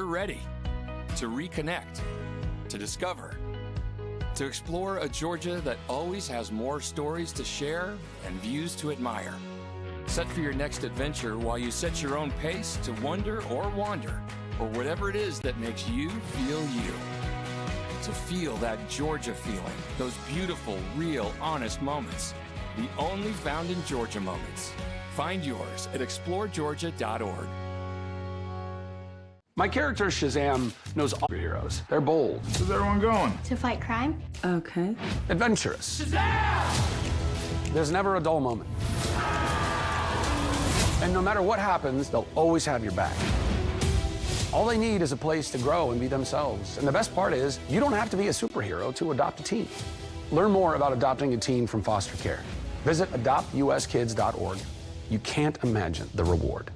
you're ready to reconnect, to discover, to explore a Georgia that always has more stories to share and views to admire. Set for your next adventure while you set your own pace to wonder or wander, or whatever it is that makes you feel you. To feel that Georgia feeling, those beautiful, real, honest moments. The only found in Georgia moments. Find yours at exploregeorgia.org. My character, Shazam, knows all superheroes. They're bold. Where's everyone going? To fight crime? Okay. Adventurous. Shazam! There's never a dull moment. And no matter what happens, they'll always have your back. All they need is a place to grow and be themselves. And the best part is, you don't have to be a superhero to adopt a teen. Learn more about adopting a teen from foster care. Visit adoptuskids.org. You can't imagine the reward.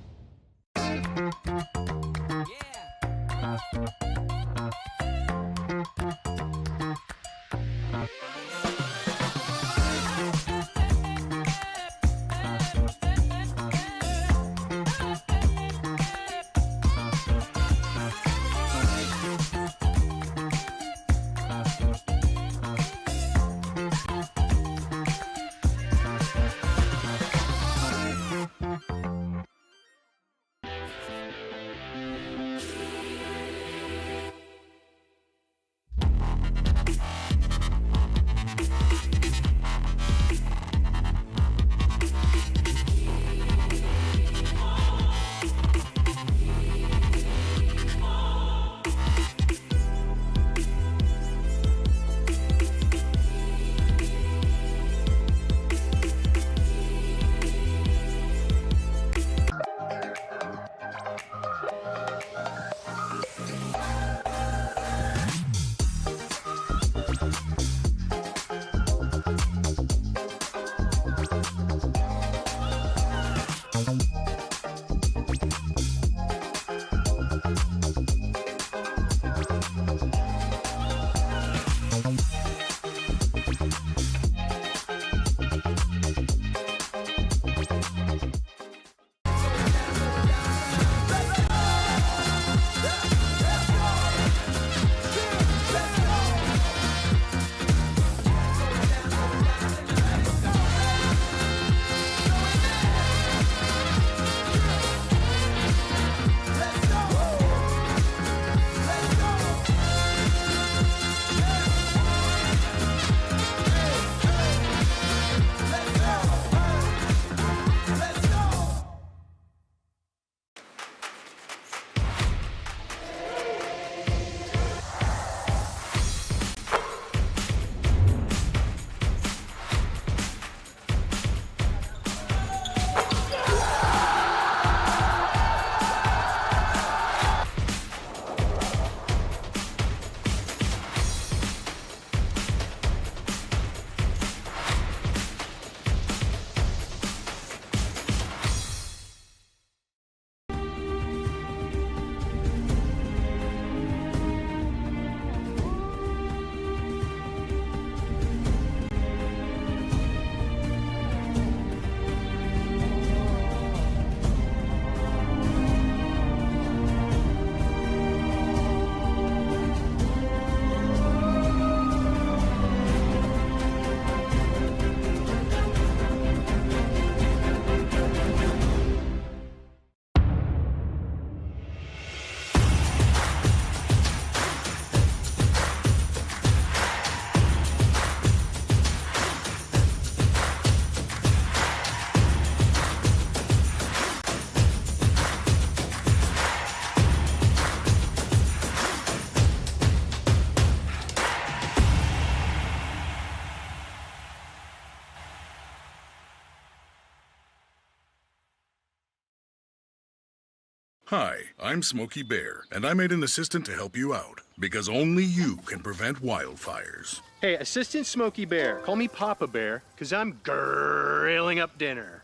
Hi, I'm Smokey Bear, and I made an assistant to help you out, because only you can prevent wildfires. Hey, Assistant Smokey Bear, call me Papa Bear, because I'm grilling up dinner.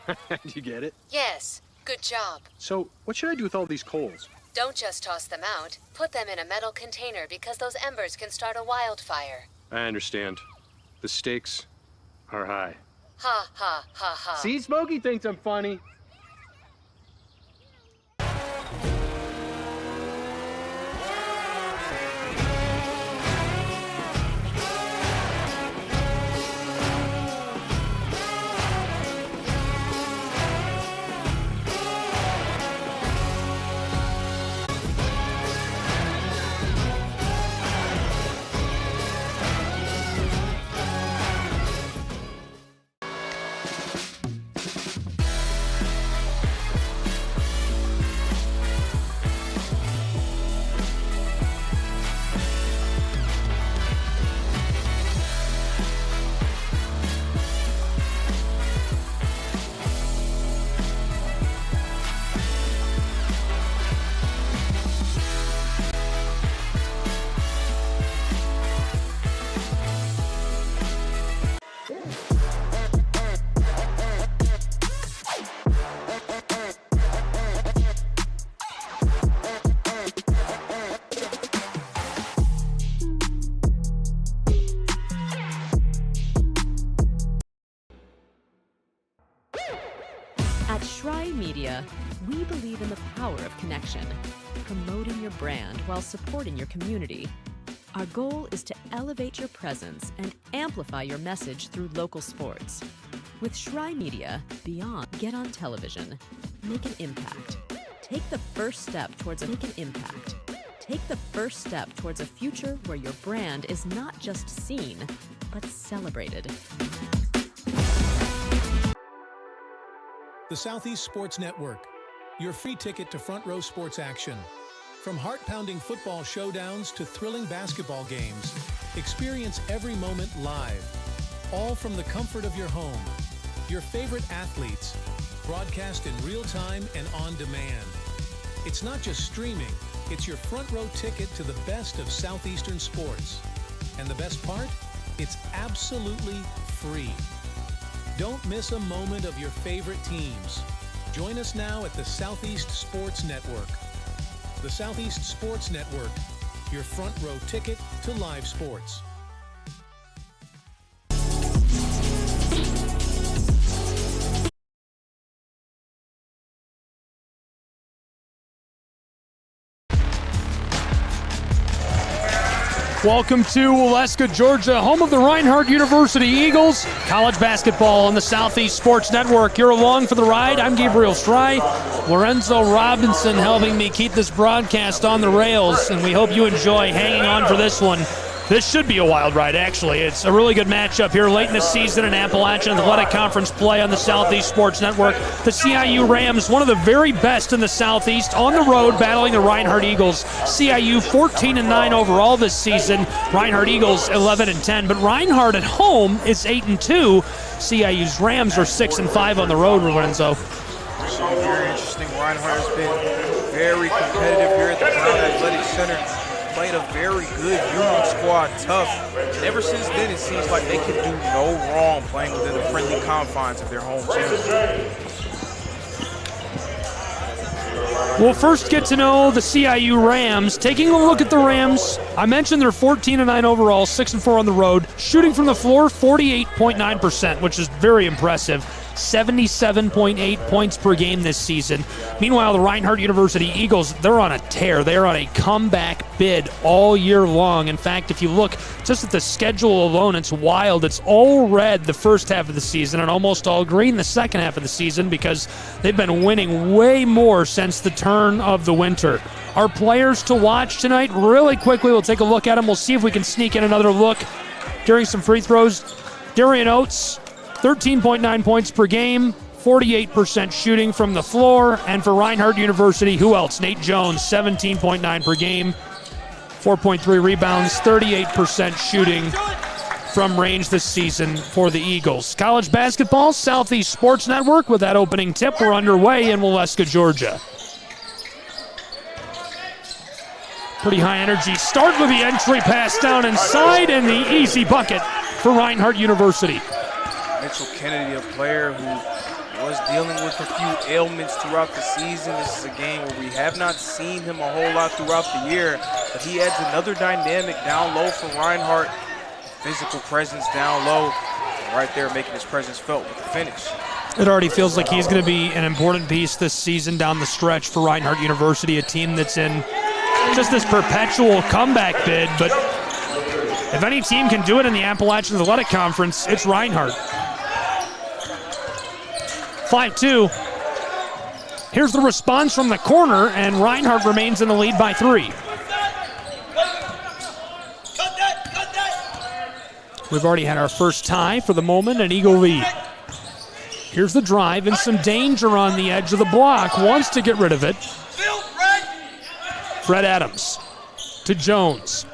Do you get it? Yes, good job. So, what should I do with all these coals? Don't just toss them out. Put them in a metal container because those embers can start a wildfire. I understand. The stakes are high. Ha, ha, ha, ha. See, Smokey thinks I'm funny. power of connection, promoting your brand while supporting your community. Our goal is to elevate your presence and amplify your message through local sports. With Shry Media, beyond get on television, make an impact. Take the first step towards Take the first step towards a future where your brand is not just seen, but celebrated. The Southeast Sports Network, your free ticket to front row sports action. From heart-pounding football showdowns to thrilling basketball games, experience every moment live, all from the comfort of your home. Your favorite athletes, broadcast in real time and on demand. It's not just streaming, it's your front row ticket to the best of Southeastern sports. And the best part? It's absolutely free. Don't miss a moment of your favorite teams. Join us now at the Southeast Sports Network. The Southeast Sports Network, your front row ticket to live sports. Welcome to Waleska, Georgia, home of the Reinhardt University Eagles. College basketball on the Southeast Sports Network. You're along for the ride. I'm Gabriel Stry. Lorenzo Robinson helping me keep this broadcast on the rails, and we hope you enjoy hanging on for this one. This should be a wild ride, actually. It's a really good matchup here late in the season in Appalachian Athletic Conference play on the Southeast Sports Network. The CIU Rams, one of the very best in the Southeast, on the road battling the Reinhardt Eagles. CIU 14-9 overall this season. Reinhardt Eagles 11-10, but Reinhardt at home is 8-2. CIU's Rams are 6-5 on the road, Lorenzo. Very interesting. Reinhardt has been very competitive here at the Brown Athletic Center. Played a very good Union squad, tough. And ever since then, it seems like they can do no wrong playing within the friendly confines of their home gym. We'll first get to know the CIU Rams. Taking a look at the Rams, I mentioned they're 14-9 overall, 6-4 on the road. Shooting from the floor, 48.9%, which is very impressive. 77.8 points per game this season. Meanwhile, the Reinhardt University Eagles, they're on a tear. They are on a comeback bid all year long. In fact, if you look just at the schedule alone, it's wild. It's all red the first half of the season and almost all green the second half of the season because they've been winning way more since the turn of the winter. Our players to watch tonight, really quickly, we'll take a look at them. We'll see if we can sneak in another look during some free throws. Darian Oates, 13.9 points per game, 48% shooting from the floor. And for Reinhardt University, who else? Nate Jones, 17.9 per game, 4.3 rebounds, 38% shooting from range this season for the Eagles. College basketball, Southeast Sports Network. With that opening tip, we're underway in Waleska, Georgia. Pretty high energy start with the entry pass down inside and the easy bucket for Reinhardt University. Mitchell Kennedy, a player who was dealing with a few ailments throughout the season. This is a game where we have not seen him a whole lot throughout the year, but he adds another dynamic down low for Reinhardt. Physical presence down low, right there making his presence felt with the finish. It already feels like he's going to be an important piece this season down the stretch for Reinhardt University, a team that's in just this perpetual comeback bid, but if any team can do it in the Appalachian Athletic Conference, it's Reinhardt. 5-2. Here's the response from the corner, and Reinhardt remains in the lead by 3. We've already had our first tie for the moment, an Eagle lead. Here's the drive and some danger on the edge of the block. Wants to get rid of it. Fred Adams to Jones.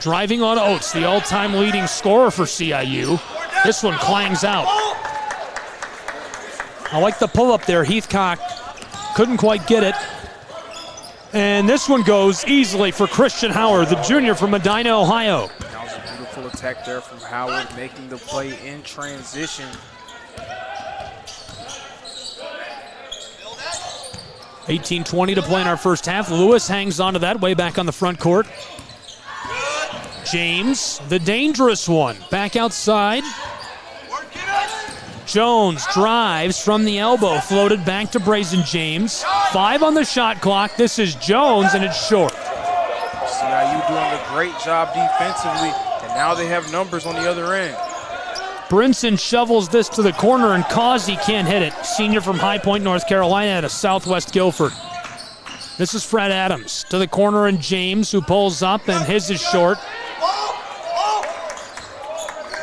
Driving on Oates, the all-time leading scorer for CIU. This one clangs out. I like the pull-up there. Heathcock couldn't quite get it. And this one goes easily for Christian Howard, the junior from Medina, Ohio. That was a beautiful attack there from Howard, making the play in transition. 18:20 to play in our first half. Lewis hangs on to that way back on the front court. James, the dangerous one, back outside. Jones drives from the elbow, floated back to Brazen James. 5 on the shot clock. This is Jones, and it's short. CIU doing a great job defensively, and now they have numbers on the other end. Brinson shovels this to the corner, and Causey can't hit it. Senior from High Point, North Carolina, out of Southwest Guilford. This is Fred Adams to the corner, and James, who pulls up, and his is short.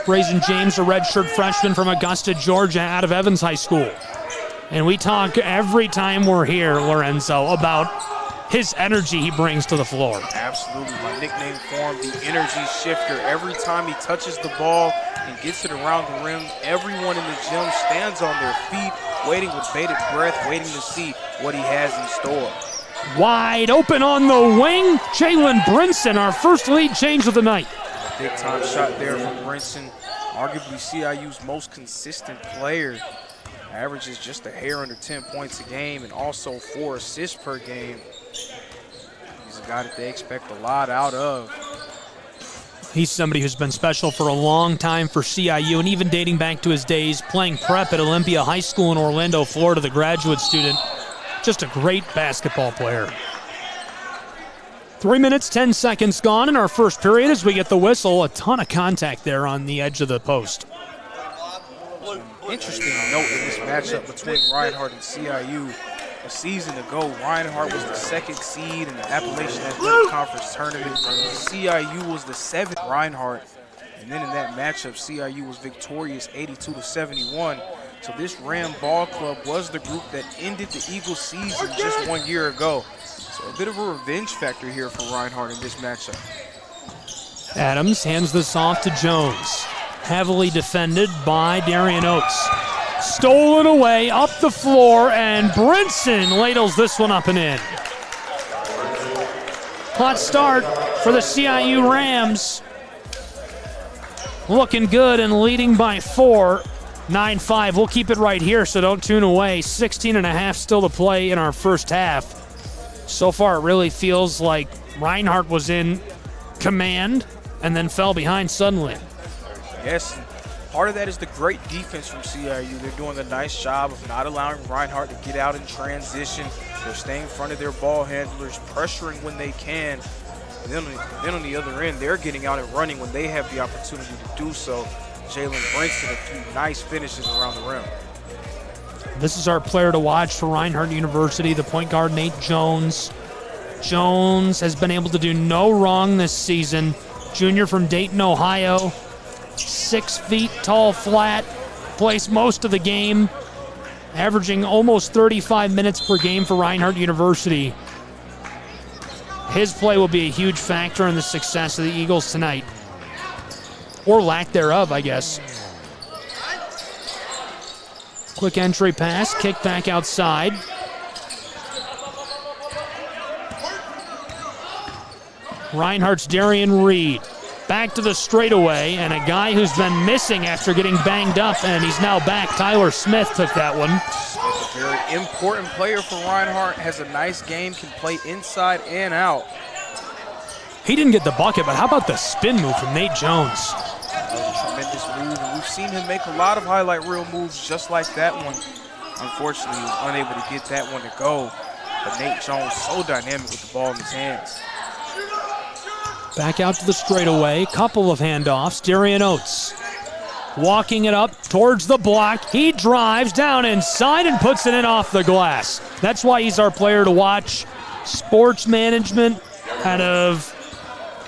Brazen James, a redshirt freshman from Augusta, Georgia, out of Evans High School. And we talk every time we're here, Lorenzo, about his energy he brings to the floor. Absolutely. My nickname for him, the energy shifter. Every time he touches the ball and gets it around the rim, everyone in the gym stands on their feet, waiting with bated breath, waiting to see what he has in store. Wide open on the wing, Jalen Brinson, our first lead change of the night. Big time shot there from Brinson, arguably CIU's most consistent player. Averages just a hair under 10 points a game and also 4 assists per game. He's a guy that they expect a lot out of. He's somebody who's been special for a long time for CIU, and even dating back to his days playing prep at Olympia High School in Orlando, Florida, the graduate student. Just a great basketball player. 3 minutes, 10 seconds gone in our first period as we get the whistle. A ton of contact there on the edge of the post. Interesting note in this matchup between Reinhardt and CIU. A season ago, Reinhardt was the 2nd seed in the Appalachian Athletic Conference tournament. CIU was the 7th. Reinhardt. And then in that matchup, CIU was victorious 82-71. So this Ram Ball Club was the group that ended the Eagles season just 1 year ago. So a bit of a revenge factor here for Reinhardt in this matchup. Adams hands this off to Jones. Heavily defended by Darian Oates. Stolen away, up the floor, and Brinson ladles this one up and in. Hot start for the CIU Rams. Looking good and leading by 4. 9-5. We'll keep it right here, so don't tune away. 16.5 still to play in our first half. So far, it really feels like Reinhardt was in command and then fell behind suddenly. Yes, part of that is the great defense from CIU. They're doing a nice job of not allowing Reinhardt to get out in transition. They're staying in front of their ball handlers, pressuring when they can. And then on the other end, they're getting out and running when they have the opportunity to do so. Jalen Brinson, a few nice finishes around the rim. This is our player to watch for Reinhardt University, the point guard, Nate Jones. Jones has been able to do no wrong this season. Junior from Dayton, Ohio. 6 feet tall, flat. Plays most of the game. Averaging almost 35 minutes per game for Reinhardt University. His play will be a huge factor in the success of the Eagles tonight. Or lack thereof, I guess. Quick entry pass, kick back outside. Reinhardt's Darian Reed. Back to the straightaway, and a guy who's been missing after getting banged up, and he's now back. Tyler Smith took that one. A very important player for Reinhardt, has a nice game, can play inside and out. He didn't get the bucket, but how about the spin move from Nate Jones? That was a tremendous move, and we've seen him make a lot of highlight reel moves just like that one. Unfortunately, he was unable to get that one to go, but Nate Jones so dynamic with the ball in his hands. Back out to the straightaway, couple of handoffs. Darian Oates walking it up towards the block. He drives down inside and puts it in off the glass. That's why he's our player to watch. Sports management out of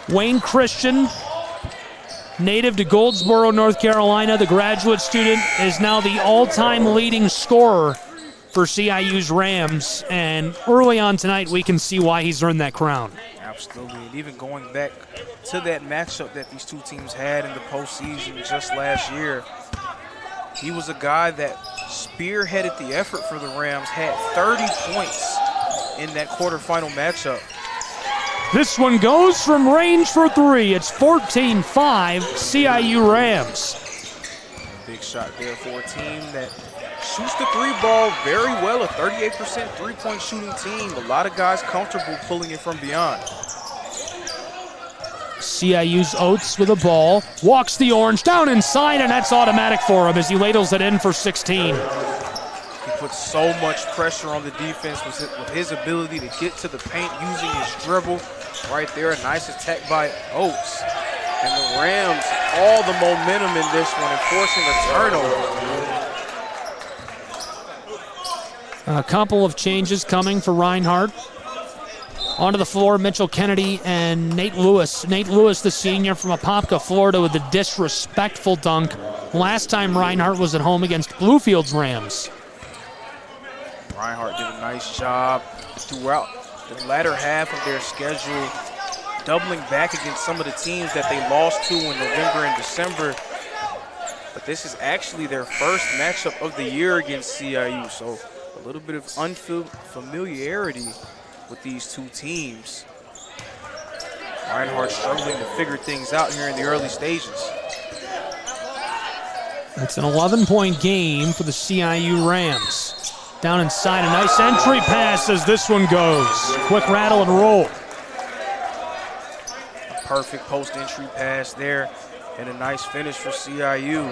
Wayne Christian, native to Goldsboro, North Carolina. The graduate student is now the all-time leading scorer for CIU's Rams. And early on tonight, we can see why he's earned that crown. Absolutely, and even going back to that matchup that these two teams had in the postseason just last year, he was a guy that spearheaded the effort for the Rams, had 30 points in that quarterfinal matchup. This one goes from range for 3. It's 14-5, CIU Rams. A big shot there for a team that shoots the 3 ball very well, a 38% three-point shooting team. A lot of guys comfortable pulling it from beyond. CIU's Oates with a ball. Walks the orange down inside, and that's automatic for him as he ladles it in for 16. He puts so much pressure on the defense with his ability to get to the paint using his dribble. Right there, a nice attack by Oates. And the Rams, all the momentum in this one, and forcing a turnover. A couple of changes coming for Reinhardt. Onto the floor, Mitchell Kennedy and Nate Lewis. Nate Lewis, the senior from Apopka, Florida, with a disrespectful dunk. Last time Reinhardt was at home against Bluefield's Rams. Reinhardt did a nice job throughout the latter half of their schedule, doubling back against some of the teams that they lost to in November and December. But this is actually their first matchup of the year against CIU, so a little bit of unfamiliarity with these two teams. Reinhardt struggling to figure things out here in the early stages. It's an 11-point game for the CIU Rams. Down inside, a nice entry pass as this one goes. Quick rattle and roll. A perfect post-entry pass there, and a nice finish for CIU.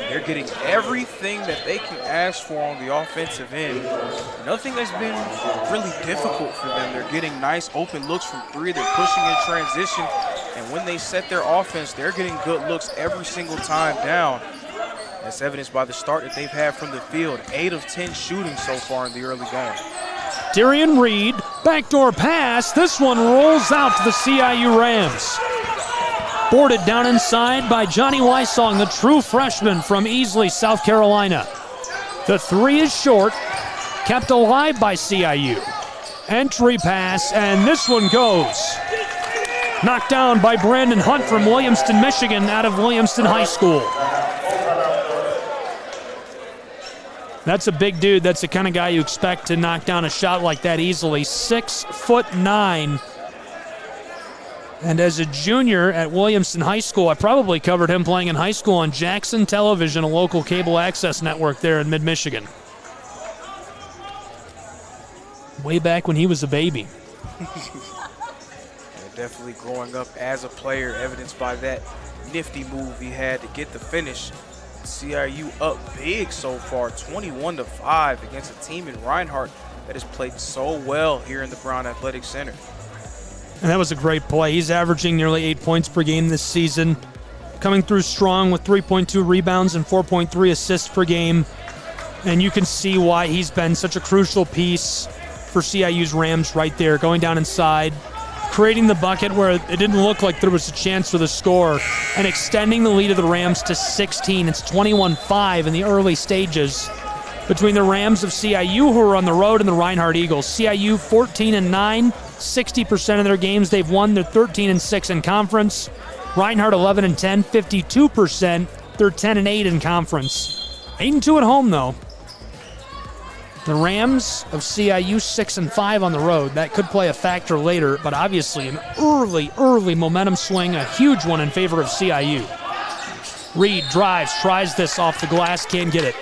They're getting everything that they can ask for on the offensive end. Nothing has been really difficult for them. They're getting nice open looks from three. They're pushing in transition. And when they set their offense, they're getting good looks every single time down. That's evidenced by the start that they've had from the field. 8 of 10 shooting so far in the early going. Darian Reed, backdoor pass. This one rolls out to the CIU Rams. Boarded down inside by Johnny Wysong, the true freshman from Easley, South Carolina. The three is short, kept alive by CIU. Entry pass, and this one goes. Knocked down by Brandon Hunt from Williamston, Michigan, out of Williamston High School. That's a big dude. That's the kind of guy you expect to knock down a shot like that easily. 6'9". And as a junior at Williamston High School, I probably covered him playing in high school on Jackson Television, a local cable access network there in mid-Michigan. Way back when he was a baby. Definitely growing up as a player, evidenced by that nifty move he had to get the finish. CIU up big so far, 21-5 against a team in Reinhardt that has played so well here in the Brown Athletic Center. And that was a great play. He's averaging nearly 8 points per game this season, coming through strong with 3.2 rebounds and 4.3 assists per game. And you can see why he's been such a crucial piece for CIU's Rams right there, going down inside, creating the bucket where it didn't look like there was a chance for the score, and extending the lead of the Rams to 16. It's 21-5 in the early stages between the Rams of CIU, who are on the road, and the Reinhardt Eagles. CIU 14-9, 60% of their games they've won. They're 13-6 in conference. Reinhardt 11-10, 52%. They're 10-8 in conference. 8-2 at home, though. The Rams of CIU 6-5 on the road. That could play a factor later, but obviously an early momentum swing, a huge one in favor of CIU. Reed drives, tries this off the glass, can't get it.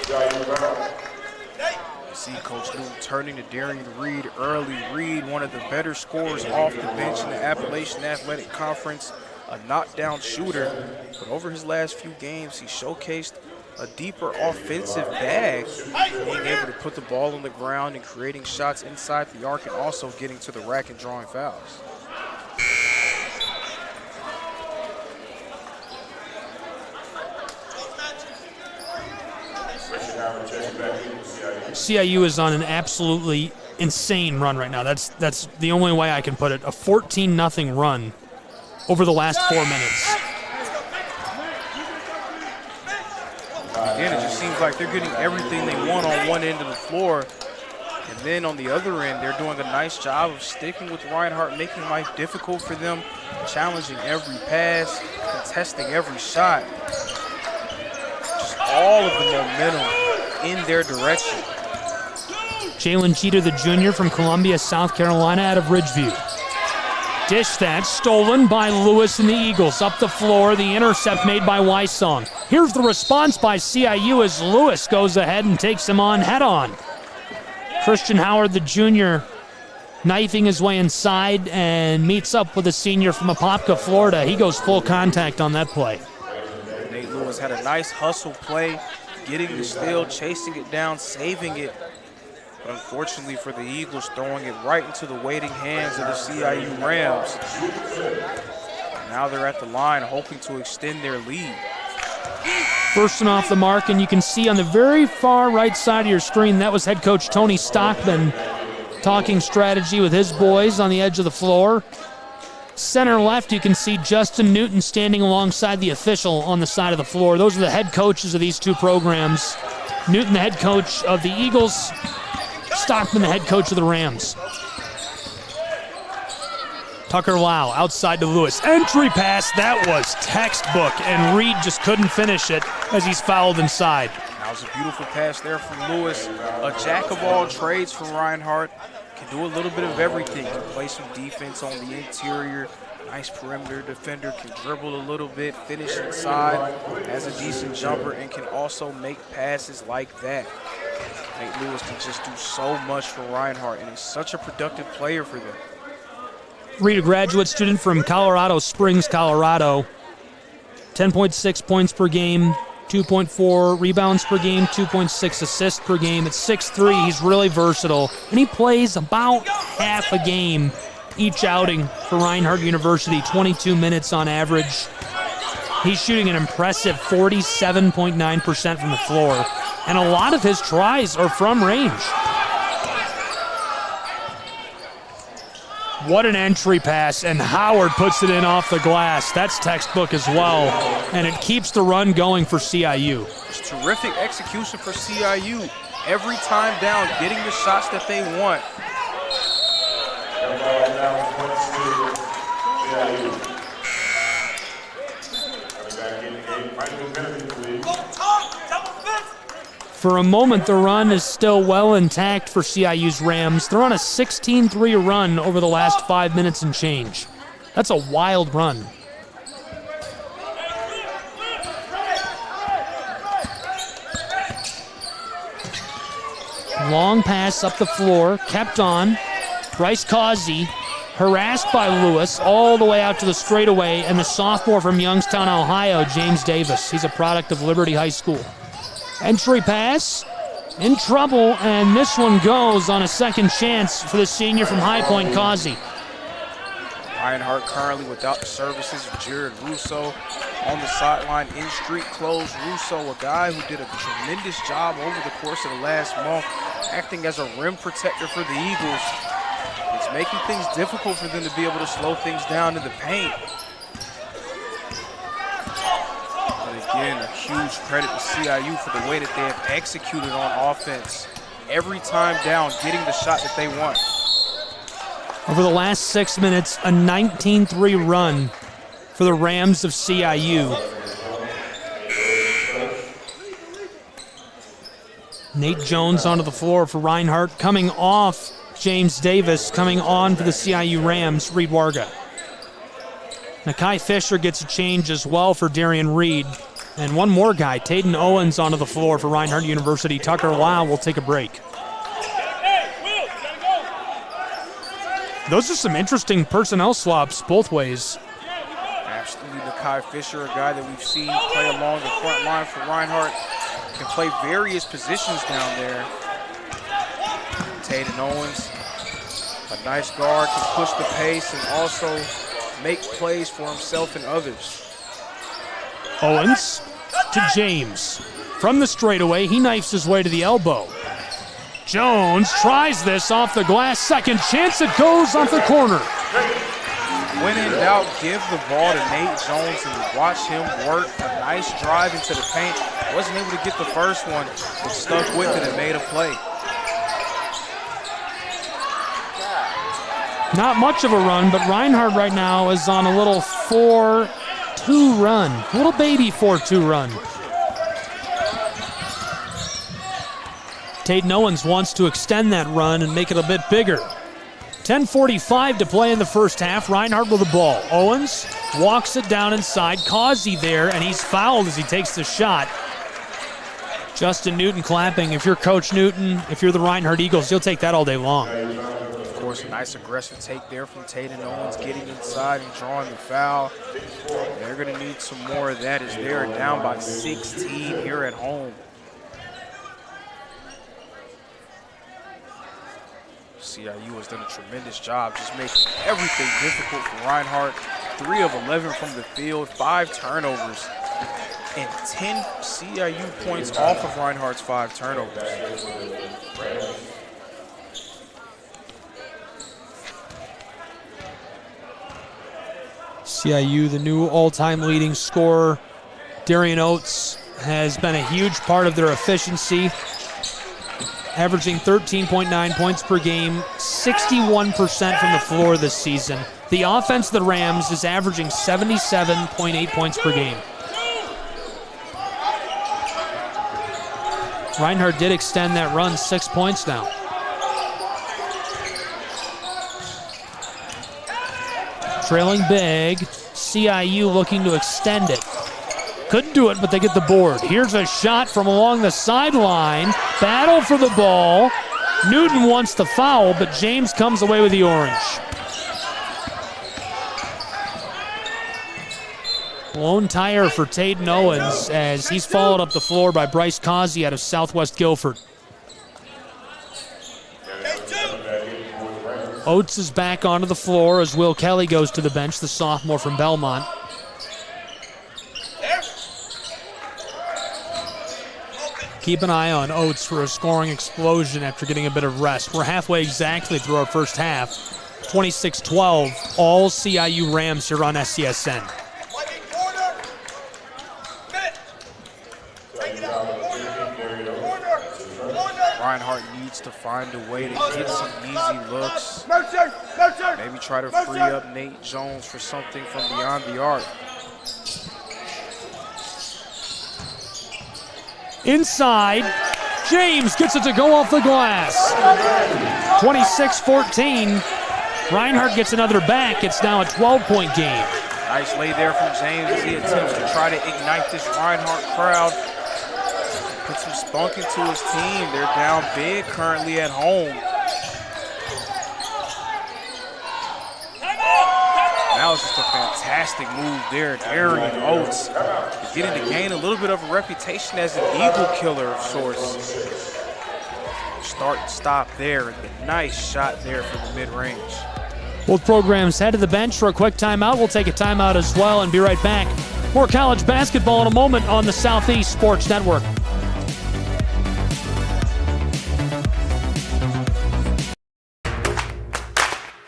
See Coach Newton turning to Darian Reed early. Reed, one of the better scorers off the bench in the Appalachian Athletic Conference, a knockdown shooter. But over his last few games, he showcased a deeper offensive bag, being able to put the ball on the ground and creating shots inside the arc, and also getting to the rack and drawing fouls. CIU is on an absolutely insane run right now. That's the only way I can put it. A 14-0 run over the last 4 minutes. Again, it just seems like they're getting everything they want on one end of the floor. And then on the other end, they're doing a nice job of sticking with Reinhardt, making life difficult for them, challenging every pass, contesting every shot. Just all of the momentum in their direction. Jalen Jeter, the junior from Columbia, South Carolina, out of Ridgeview. Dish that, stolen by Lewis and the Eagles. Up the floor, the intercept made by Wysong. Here's the response by CIU as Lewis goes ahead and takes him on head-on. Christian Howard, the junior, knifing his way inside and meets up with a senior from Apopka, Florida. He goes full contact on that play. Nate Lewis had a nice hustle play, getting the steal, chasing it down, saving it. But unfortunately for the Eagles, throwing it right into the waiting hands of the CIU Rams. Now they're at the line hoping to extend their lead. First one off the mark, and you can see on the very far right side of your screen, that was head coach Tony Stockman talking strategy with his boys on the edge of the floor. Center left, you can see Justin Newton standing alongside the official on the side of the floor. Those are the head coaches of these two programs. Newton, the head coach of the Eagles. Stockman, the head coach of the Rams. Tucker Lau outside to Lewis. Entry pass, that was textbook, and Reed just couldn't finish it as he's fouled inside. That was a beautiful pass there from Lewis. A jack of all trades from Reinhardt. Can do a little bit of everything. Can play some defense on the interior. Nice perimeter defender. Can dribble a little bit, finish inside, has a decent jumper, and can also make passes like that. Nate Lewis can just do so much for Reinhardt, and he's such a productive player for them. Reed, a graduate student from Colorado Springs, Colorado. 10.6 points per game, 2.4 rebounds per game, 2.6 assists per game. At 6'3", he's really versatile, and he plays about half a game each outing for Reinhardt University, 22 minutes on average. He's shooting an impressive 47.9% from the floor, and a lot of his tries are from range. What an entry pass, and Howard puts it in off the glass. That's textbook as well, and it keeps the run going for CIU. It's terrific execution for CIU. Every time down, getting the shots that they want. For a moment, the run is still well intact for CIU's Rams. They're on a 16-3 run over the last 5 minutes and change. That's a wild run. Long pass up the floor, kept on. Bryce Causey, harassed by Lewis, all the way out to the straightaway, and the sophomore from Youngstown, Ohio, James Davis. He's a product of Liberty High School. Entry pass, in trouble, and this one goes on a second chance for the senior from High Point, Causey. Reinhardt currently without the services of Jared Russo on the sideline in street clothes. Russo, a guy who did a tremendous job over the course of the last month, acting as a rim protector for the Eagles. It's making things difficult for them to be able to slow things down in the paint. Again, a huge credit to CIU for the way that they have executed on offense. Every time down, getting the shot that they want. Over the last 6 minutes, a 19-3 run for the Rams of CIU. Nate Jones onto the floor for Reinhardt, coming off James Davis, coming on for the CIU Rams, Reed Warga. Nakai Fisher gets a change as well for Darian Reed. And one more guy, Tayden Owens, onto the floor for Reinhardt University. Tucker Lau will take a break. Those are some interesting personnel swaps both ways. Absolutely, Nakai Fisher, a guy that we've seen play along the front line for Reinhardt, can play various positions down there. Tayden Owens, a nice guard, can push the pace and also make plays for himself and others. Owens to James. From the straightaway, he knifes his way to the elbow. Jones tries this off the glass. Second chance, it goes off the corner. When in doubt, give the ball to Nate Jones and watch him work. A nice drive into the paint. Wasn't able to get the first one, but stuck with it and made a play. Not much of a run, but Reinhardt right now is on a little 4-2 run. A little baby 4-2 run. Tayden Owens wants to extend that run and make it a bit bigger. 10:45 to play in the first half. Reinhardt with the ball. Owens walks it down inside. Causey there, and he's fouled as he takes the shot. Justin Newton clapping. If you're Coach Newton, if you're the Reinhardt Eagles, you'll take that all day long. Of course, a nice aggressive take there from Taden Owens, getting inside and drawing the foul. They're going to need some more of that as they're down by 16 here at home. CIU has done a tremendous job just making everything difficult for Reinhardt. 3 of 11 from the field, 5 turnovers, and 10 CIU points off of Reinhardt's 5 turnovers. CIU, the new all-time leading scorer, Darian Oates, has been a huge part of their efficiency, averaging 13.9 points per game, 61% from the floor this season. The offense of the Rams is averaging 77.8 points per game. Reinhardt did extend that run 6 points now. Trailing big, CIU looking to extend it. Couldn't do it, but they get the board. Here's a shot from along the sideline. Battle for the ball. Newton wants the foul, but James comes away with the orange. Blown tire for Taden Owens as he's followed up the floor by Bryce Causey out of Southwest Guilford. Oates is back onto the floor as Will Kelly goes to the bench, the sophomore from Belmont. Keep an eye on Oates for a scoring explosion after getting a bit of rest. We're halfway exactly through our first half. 26-12, all CIU Rams here on SCSN. Reinhardt needs to find a way to get some easy looks. Maybe try to free up Nate Jones for something from beyond the arc. Inside, James gets it to go off the glass. 26-14. Reinhardt gets another back. It's now a 12-point game. Nice lay there from James as he attempts to try to ignite this Reinhardt crowd. Put some spunk into his team. They're down big currently at home. That was just a fantastic move there. Darian Oates beginning to gain a little bit of a reputation as an eagle killer of sorts. Start and stop there. A nice shot there for the mid-range. Both programs head to the bench for a quick timeout. We'll take a timeout as well and be right back. More college basketball in a moment on the Southeast Sports Network.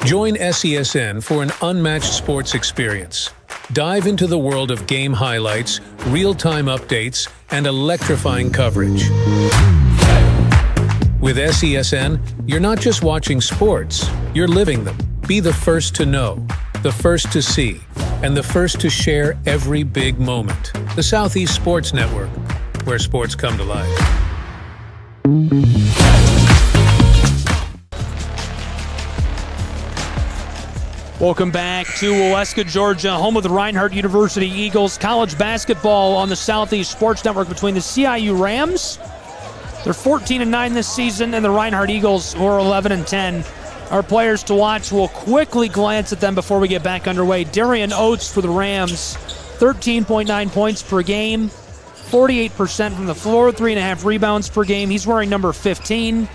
Join SESN for an unmatched sports experience. Dive into the world of game highlights, real-time updates, and electrifying coverage. With SESN, you're not just watching sports, you're living them. Be the first to know, the first to see, and the first to share every big moment. The Southeast Sports Network, where sports come to life. Welcome back to Waleska, Georgia, home of the Reinhardt University Eagles. College basketball on the Southeast Sports Network between the CIU Rams. They're 14-9 this season, and the Reinhardt Eagles, who are 11-10. Our players to watch, we'll quickly glance at them before we get back underway. Darian Oates for the Rams, 13.9 points per game, 48% from the floor, 3.5 rebounds per game. He's wearing number 15.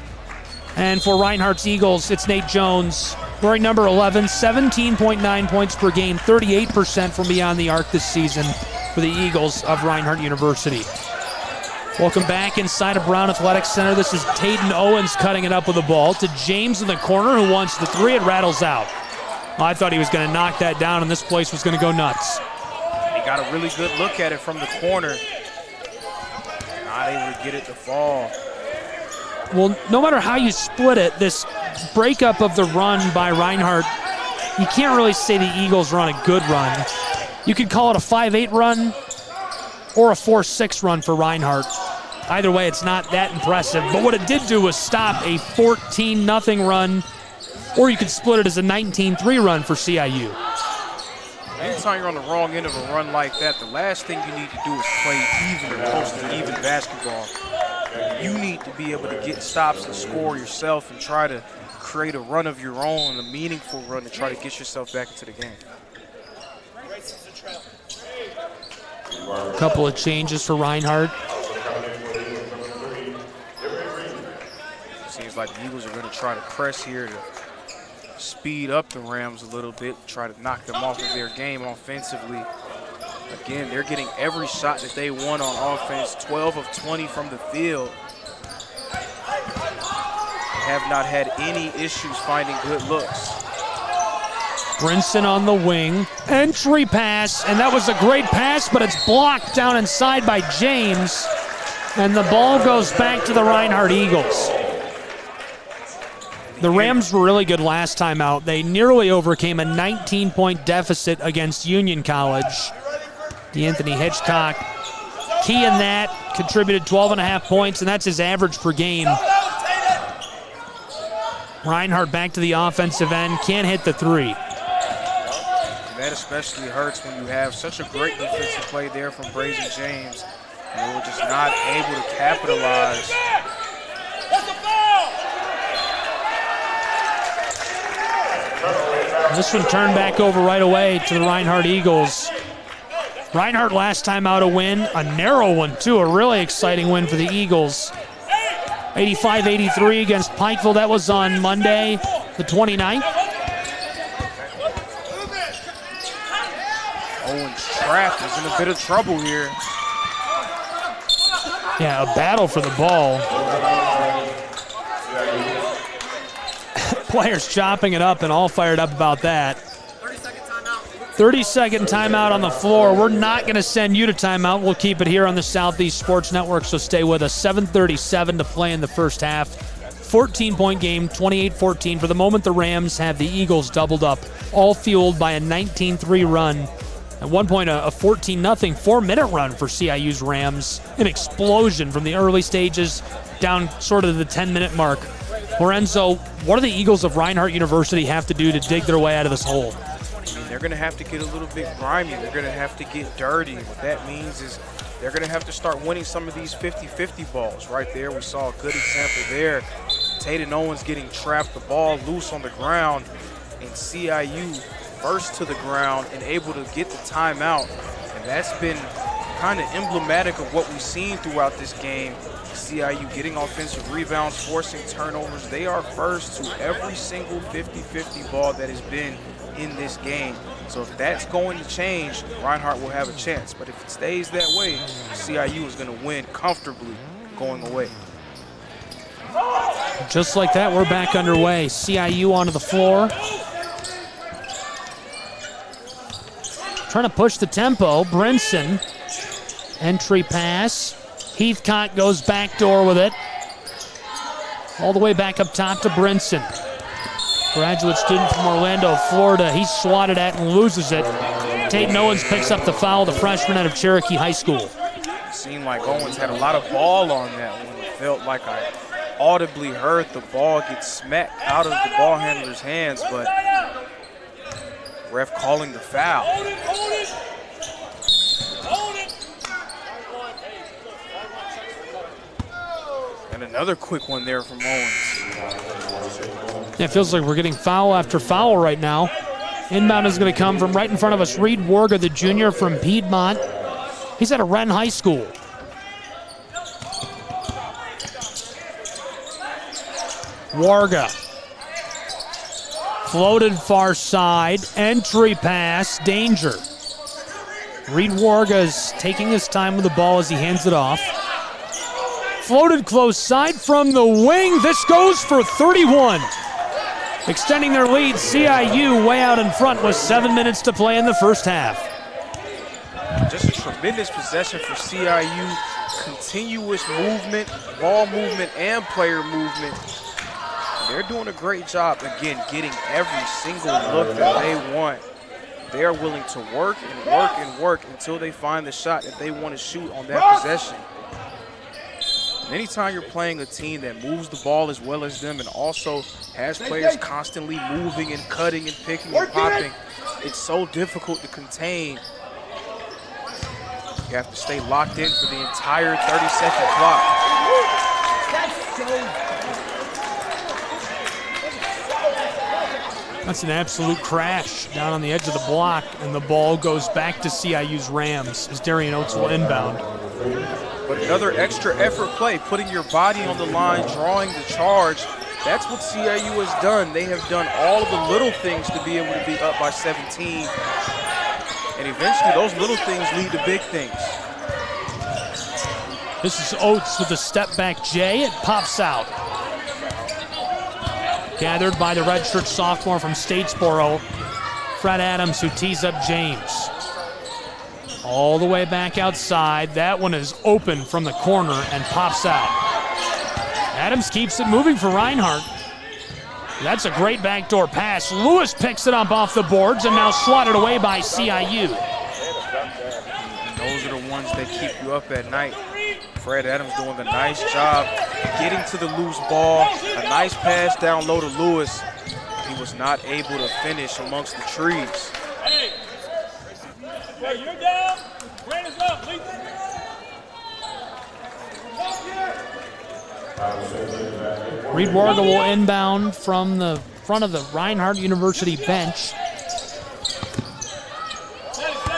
And for Reinhardt's Eagles, it's Nate Jones, wearing number 11, 17.9 points per game, 38% from beyond the arc this season for the Eagles of Reinhardt University. Welcome back inside of Brown Athletic Center. This is Taden Owens cutting it up with the ball to James in the corner, who wants the three. It rattles out. Well, I thought he was going to knock that down, and this place was going to go nuts. He got a really good look at it from the corner. Not able to get it to fall. Well, no matter how you split it, this breakup of the run by Reinhardt, you can't really say the Eagles run a good run. You could call it a 5-8 run or a 4-6 run for Reinhardt. Either way, it's not that impressive. But what it did do was stop a 14-0 run, or you could split it as a 19-3 run for CIU. Anytime you're on the wrong end of a run like that, the last thing you need to do is play even or close to even basketball. You need to be able to get stops and score yourself and try to create a run of your own, a meaningful run to try to get yourself back into the game. A couple of changes for Reinhardt. Seems like the Eagles are going to try to press here to speed up the Rams a little bit, try to knock them off of their game offensively. Again, they're getting every shot that they want on offense, 12 of 20 from the field. They have not had any issues finding good looks. Brinson on the wing, entry pass, and that was a great pass, but it's blocked down inside by James, and the ball goes back to the Reinhardt Eagles. The Rams were really good last time out. They nearly overcame a 19-point deficit against Union College. D'Anthony Hitchcock, key in that, contributed 12.5 points, and that's his average per game. Reinhardt back to the offensive end, can't hit the three. And that especially hurts when you have such a great defensive play there from Brazen James, and we're just not able to capitalize. This one turned back over right away to the Reinhardt Eagles. Reinhardt last time out a win, a narrow one too, a really exciting win for the Eagles. 85-83 against Pikeville, that was on Monday, the 29th. Owens trapped, is in a bit of trouble here. Yeah, a battle for the ball. Players chopping it up and all fired up about that. 30-second timeout on the floor. We're not going to send you to timeout. We'll keep it here on the Southeast Sports Network, so stay with us. 7:37 to play in the first half. 14-point game, 28-14. For the moment, the Rams have the Eagles doubled up, all fueled by a 19-3 run. At one point, a 14-0 4-minute run for CIU's Rams. An explosion from the early stages down sort of the 10-minute mark. Lorenzo, what do the Eagles of Reinhardt University have to do to dig their way out of this hole? I mean, they're going to have to get a little bit grimy. They're going to have to get dirty. What that means is they're going to have to start winning some of these 50-50 balls. Right there, we saw a good example there. Tatum Owens getting trapped, the ball loose on the ground, and CIU first to the ground and able to get the timeout. And that's been kind of emblematic of what we've seen throughout this game. CIU getting offensive rebounds, forcing turnovers. They are first to every single 50-50 ball that has been in this game. So if that's going to change, Reinhardt will have a chance. But if it stays that way, CIU is going to win comfortably going away. Just like that, we're back underway. CIU onto the floor. Trying to push the tempo. Brinson, entry pass. Heathcock goes backdoor with it. All the way back up top to Brinson. Graduate student from Orlando, Florida. He's swatted at and loses it. Tatum Owens picks up the foul, the freshman out of Cherokee High School. It seemed like Owens had a lot of ball on that one. It felt like I audibly heard the ball get smacked out of the ball handler's hands, but ref calling the foul. And another quick one there from Owens. Yeah, it feels like we're getting foul after foul right now. Inbound is going to come from right in front of us. Reed Warga, the junior from Piedmont. He's at a Wren High School. Warga. Floated far side. Entry pass. Danger. Reed Warga is taking his time with the ball as he hands it off. Floated close side from the wing. This goes for 31. Extending their lead, CIU way out in front with 7 minutes to play in the first half. Just a tremendous possession for CIU. Continuous movement, ball movement, and player movement. They're doing a great job, again, getting every single look that they want. They are willing to work and work and work until they find the shot that they want to shoot on that possession. Anytime you're playing a team that moves the ball as well as them and also has players constantly moving and cutting and picking and popping, it's so difficult to contain. You have to stay locked in for the entire 30-second clock. That's an absolute crash down on the edge of the block, and the ball goes back to CIU's Rams as Darian Oates will inbound. But another extra effort play, putting your body on the line, drawing the charge. That's what CIU has done. They have done all of the little things to be able to be up by 17. And eventually those little things lead to big things. This is Oates with a step back J. It pops out. Gathered by the redshirt sophomore from Statesboro, Fred Adams, who tees up James. All the way back outside. That one is open from the corner and pops out. Adams keeps it moving for Reinhardt. That's a great backdoor pass. Lewis picks it up off the boards and now swatted away by CIU. And those are the ones that keep you up at night. Fred Adams doing a nice job getting to the loose ball. A nice pass down low to Lewis. He was not able to finish amongst the trees. Hey, you're down. Brand is up. Reed Warga will inbound from the front of the Reinhardt University bench.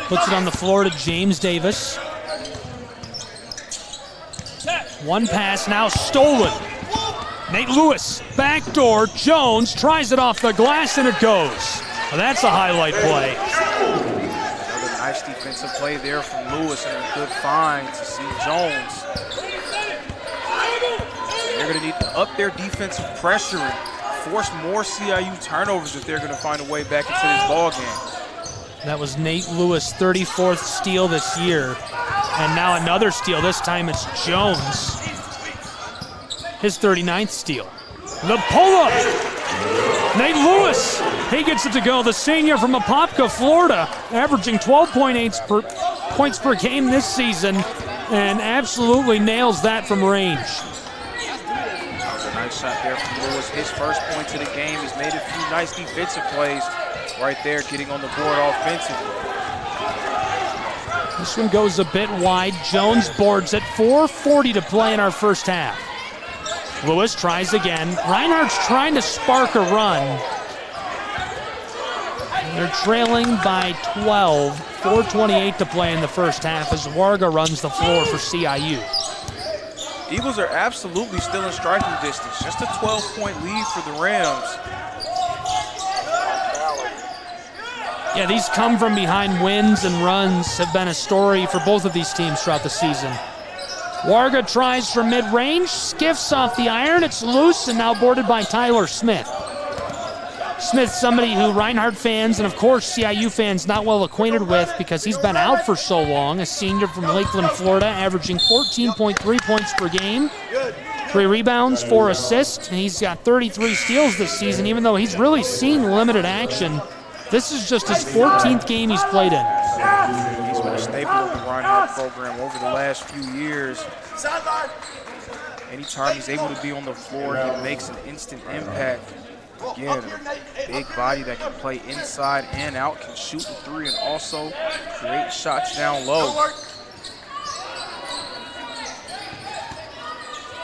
Puts it on the floor to James Davis. One pass now stolen. Nate Lewis, backdoor. Jones tries it off the glass and it goes. Well, that's a highlight play. Another nice defensive play there from Lewis and a good find to see Jones. They're going to need to up their defensive pressure and force more CIU turnovers if they're going to find a way back into this ball game. That was Nate Lewis' 34th steal this year. And now another steal. This time it's Jones. His 39th steal. The pull-up. Nate Lewis. He gets it to go. The senior from Apopka, Florida, averaging 12.8 points per game this season and absolutely nails that from range. That was a nice shot there from Lewis. His first points of the game. He's made a few nice defensive plays right there, getting on the board offensively. This one goes a bit wide. Jones boards at 4:40 to play in our first half. Lewis tries again. Reinhardt's trying to spark a run. They're trailing by 12. 4:28 to play in the first half as Warga runs the floor for CIU. Eagles are absolutely still in striking distance. Just a 12-point lead for the Rams. Yeah, these come from behind wins and runs have been a story for both of these teams throughout the season. Warga tries for mid-range, skiffs off the iron, it's loose and now boarded by Tyler Smith. Smith's somebody who Reinhardt fans and of course CIU fans not well acquainted with because he's been out for so long. A senior from Lakeland, Florida, averaging 14.3 points per game. 3 rebounds, 4 assists, and he's got 33 steals this season, even though he's really seen limited action. This is just his 14th game he's played in. He's been a staple of the Reinhardt program over the last few years. Anytime he's able to be on the floor, he makes an instant impact. Again, a big body that can play inside and out, can shoot the three, and also create shots down low.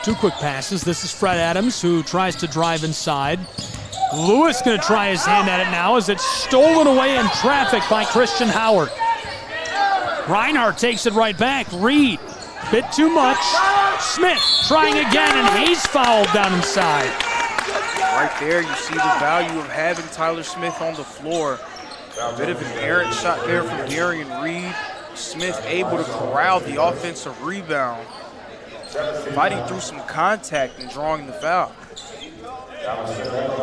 2 quick passes. This is Fred Adams, who tries to drive inside. Lewis going to try his hand at it now as it's stolen away in traffic by Christian Howard. Reinhardt takes it right back. Reed, bit too much. Smith trying again, and he's fouled down inside. Right there, you see the value of having Tyler Smith on the floor. A bit of an errant shot there from Darian Reed. Smith able to corral the offensive rebound, fighting through some contact and drawing the foul.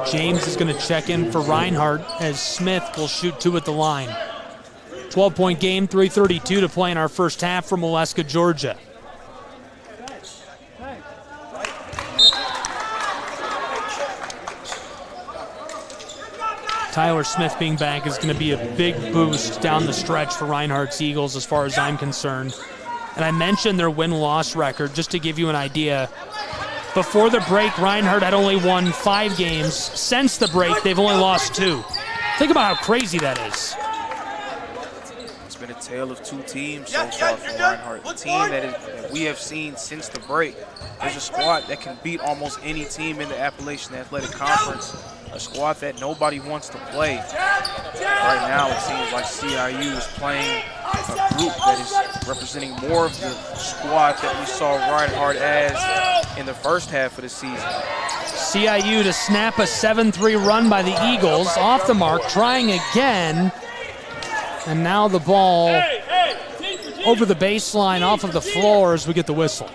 James is going to check in for Reinhardt as Smith will shoot 2 at the line. 12-point game, 3:32 to play in our first half from Molesca, Georgia. Tyler Smith being back is going to be a big boost down the stretch for Reinhardt's Eagles as far as I'm concerned. And I mentioned their win-loss record just to give you an idea. Before the break, Reinhardt had only won 5 games. Since the break, they've only lost 2. Think about how crazy that is. It's been a tale of two teams so far for Reinhardt. A team that we have seen since the break. There's a squad that can beat almost any team in the Appalachian Athletic Conference, a squad that nobody wants to play. Right now, it seems like CIU is playing a group that is representing more of the squad that we saw Reinhardt as in the first half of the season. CIU to snap a 7-3 run by the Eagles. Off the mark, trying again. And now the ball over the baseline, off of the floor as we get the whistle.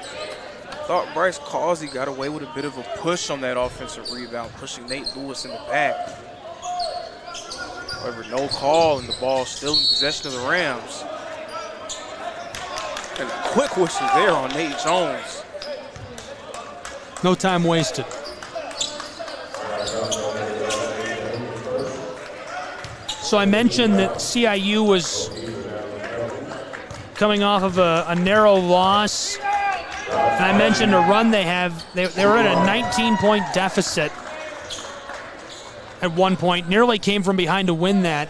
Thought Bryce Causey got away with a bit of a push on that offensive rebound, pushing Nate Lewis in the back. However, no call, and the ball still in possession of the Rams. And a quick whistle there on Nate Jones. No time wasted. So I mentioned that CIU was coming off of a narrow loss. And I mentioned a run they have. They were at a 19-point deficit at one point. Nearly came from behind to win that.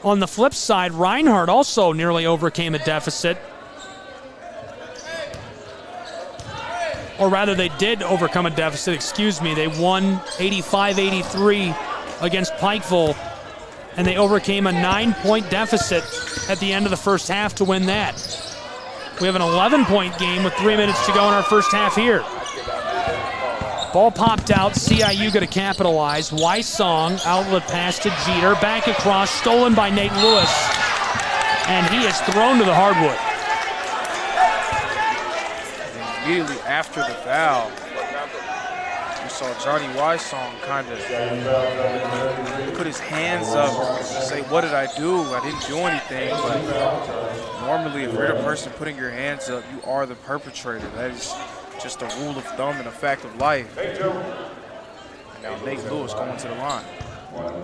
On the flip side, Reinhardt also nearly overcame a deficit. Or rather, they did overcome a deficit, excuse me. They won 85-83 against Pikeville, and they overcame a 9-point deficit at the end of the first half to win that. We have an 11-point game with 3 minutes to go in our first half here. Ball popped out, CIU going to capitalize. Wysong, outlet pass to Jeter, back across, stolen by Nate Lewis, and he is thrown to the hardwood. Immediately after the foul, we saw Johnny Wysong kind of put his hands up and say, what did I do? I didn't do anything. But normally, if you're the person putting your hands up, you are the perpetrator. That is just a rule of thumb and a fact of life. And now Nate Lewis going to the line.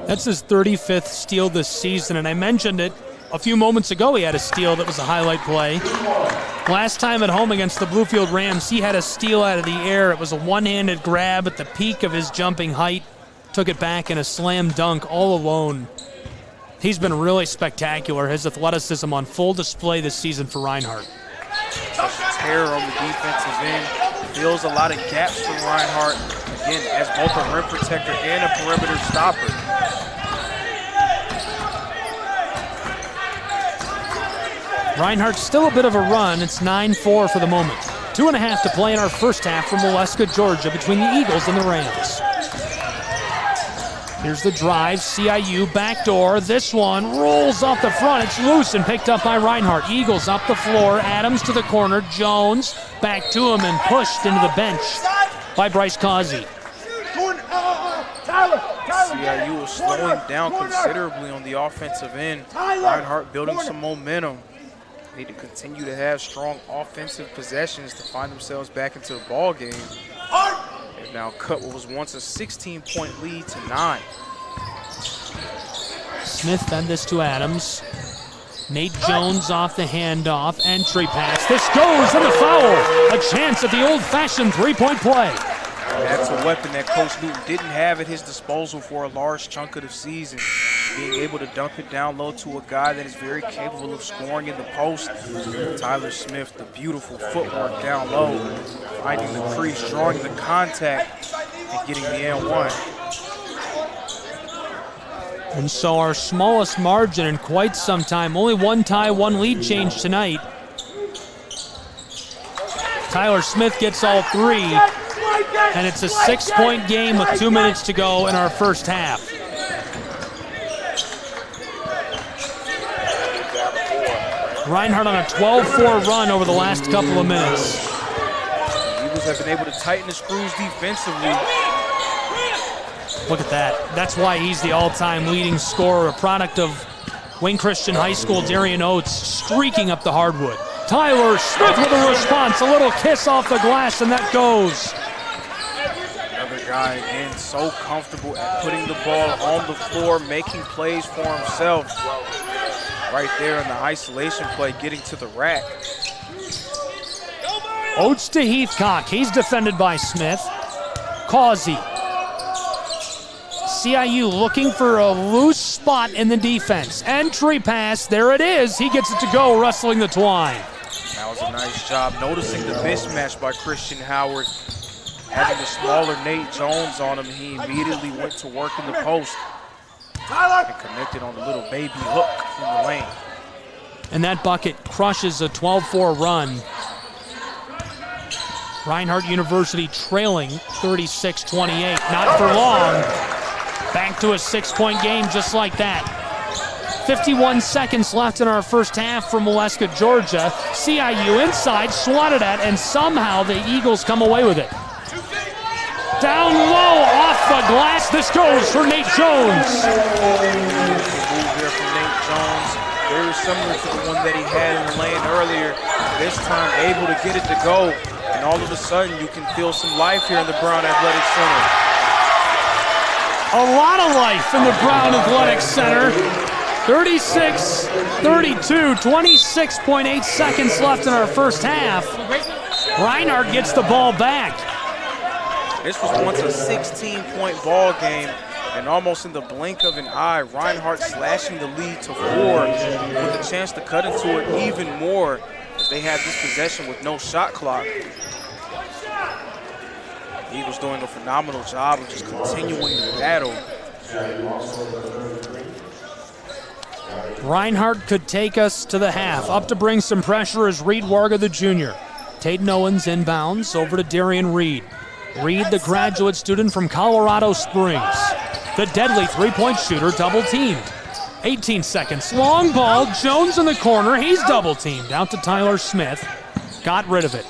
That's his 35th steal this season, and I mentioned it a few moments ago. He had a steal that was a highlight play. Last time at home against the Bluefield Rams, he had a steal out of the air. It was a one-handed grab at the peak of his jumping height. Took it back in a slam dunk all alone. He's been really spectacular. His athleticism on full display this season for Reinhardt. Such a terror on the defensive end. Fills a lot of gaps for Reinhardt. Again, as both a rim protector and a perimeter stopper. Reinhardt still a bit of a run. It's 9-4 for the moment. 2.5 to play in our first half from Waleska, Georgia, between the Eagles and the Rams. Here's the drive, CIU backdoor. This one rolls off the front. It's loose and picked up by Reinhardt. Eagles up the floor. Adams to the corner. Jones back to him and pushed into the bench by Bryce Causey. CIU is slowing down considerably on the offensive end. Reinhardt building some momentum. They need to continue to have strong offensive possessions to find themselves back into the ball game. They've now cut what was once a 16-point lead to 9. Smith fed this to Adams. Nate Jones off the handoff. Entry pass. This goes and the foul. A chance at the old-fashioned three-point play. That's a weapon that Coach Newton didn't have at his disposal for a large chunk of the season. Being able to dump it down low to a guy that is very capable of scoring in the post. Tyler Smith, the beautiful footwork down low, finding the crease, drawing the contact, and getting the and-one. And so our smallest margin in quite some time. Only one tie, one lead change tonight. Tyler Smith gets all three. And it's a 6-point game with 2 minutes to go in our first half. Reinhardt on a 12-4 run over the last couple of minutes. The Eagles have been able to tighten the screws defensively. Look at that. That's why he's the all-time leading scorer, a product of Wayne Christian High School. Darian Oates streaking up the hardwood. Tyler Smith with a response, a little kiss off the glass, and that goes. Another guy, again, so comfortable at putting the ball on the floor, making plays for himself. Right there in the isolation play, getting to the rack. Oates to Heathcock. He's defended by Smith. Causey. CIU looking for a loose spot in the defense. Entry pass, there it is. He gets it to go, wrestling the twine. That was a nice job noticing the mismatch by Christian Howard. Having the smaller Nate Jones on him, he immediately went to work in the post and connected on the little baby hook in the lane. And that bucket crushes a 12-4 run. Reinhardt University trailing 36-28. Not for long. Back to a 6-point game just like that. 51 seconds left in our first half from Molesca, Georgia. CIU inside, swatted at, and somehow the Eagles come away with it. Down low, off the glass. This goes for Nate Jones. Move here from Nate Jones. Very similar to the one that he had in the lane earlier. This time able to get it to go. And all of a sudden, you can feel some life here in the Brown Athletic Center. A lot of life in the Brown Athletic Center. 36-32, 26.8 seconds left in our first half. Reinhardt gets the ball back. This was once a 16-point ball game, and almost in the blink of an eye, Reinhardt slashing the lead to 4 with a chance to cut into it even more as they had this possession with no shot clock. The Eagles doing a phenomenal job of just continuing the battle. Reinhardt could take us to the half. Up to bring some pressure is Reed Warga, the junior. Tayden Owens inbounds over to Darian Reed. Reed, the graduate student from Colorado Springs. The deadly three-point shooter double-teamed. 18 seconds. Long ball. Jones in the corner. He's double-teamed. Out to Tyler Smith. Got rid of it.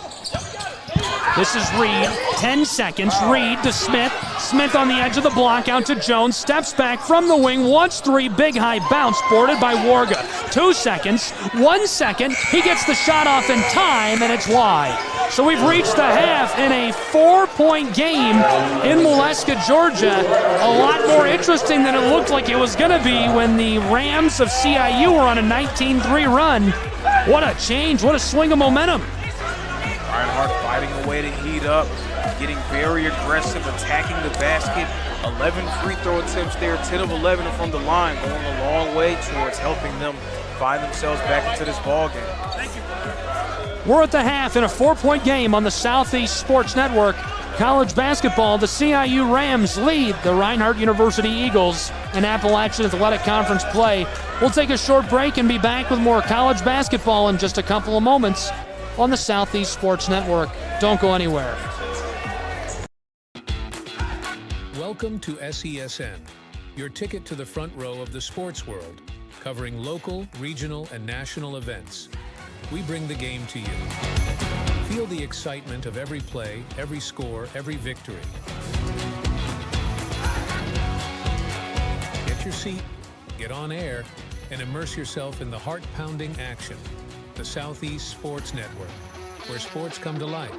This is Reed. 10 seconds. Reed to Smith. Smith on the edge of the block. Out to Jones. Steps back from the wing. Wants three. Big high bounce. Boarded by Warga. 2 seconds. 1 second. He gets the shot off in time, and it's wide. So we've reached the half in a 4-point game in Molesca, Georgia. A lot more interesting than it looked like it was going to be when the Rams of CIU were on a 19-3 run. What a change. What a swing of momentum. Reinhardt fighting a way to heat up, getting very aggressive, attacking the basket. 11 free throw attempts there, 10 of 11 from the line, going a long way towards helping them find themselves back into this ball game. We're at the half in a 4-point game on the Southeast Sports Network. College basketball, the CIU Rams lead the Reinhardt University Eagles in Appalachian Athletic Conference play. We'll take a short break and be back with more college basketball in just a couple of moments on the Southeast Sports Network. Don't go anywhere. Welcome to SESN, your ticket to the front row of the sports world, covering local, regional, and national events. We bring the game to you. Feel the excitement of every play, every score, every victory. Get your seat, get on air, and immerse yourself in the heart-pounding action. The Southeast Sports Network, where sports come to life.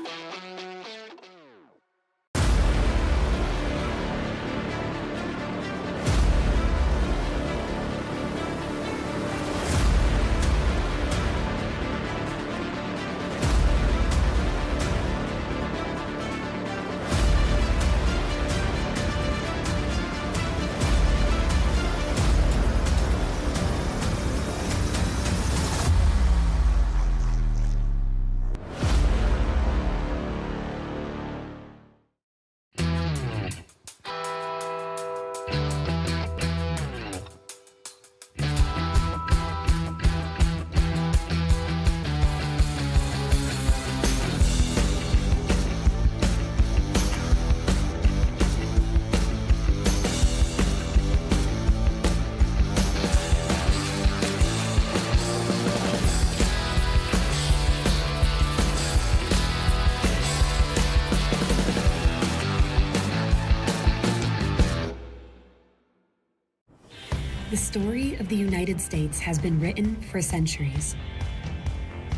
The story of the United States has been written for centuries.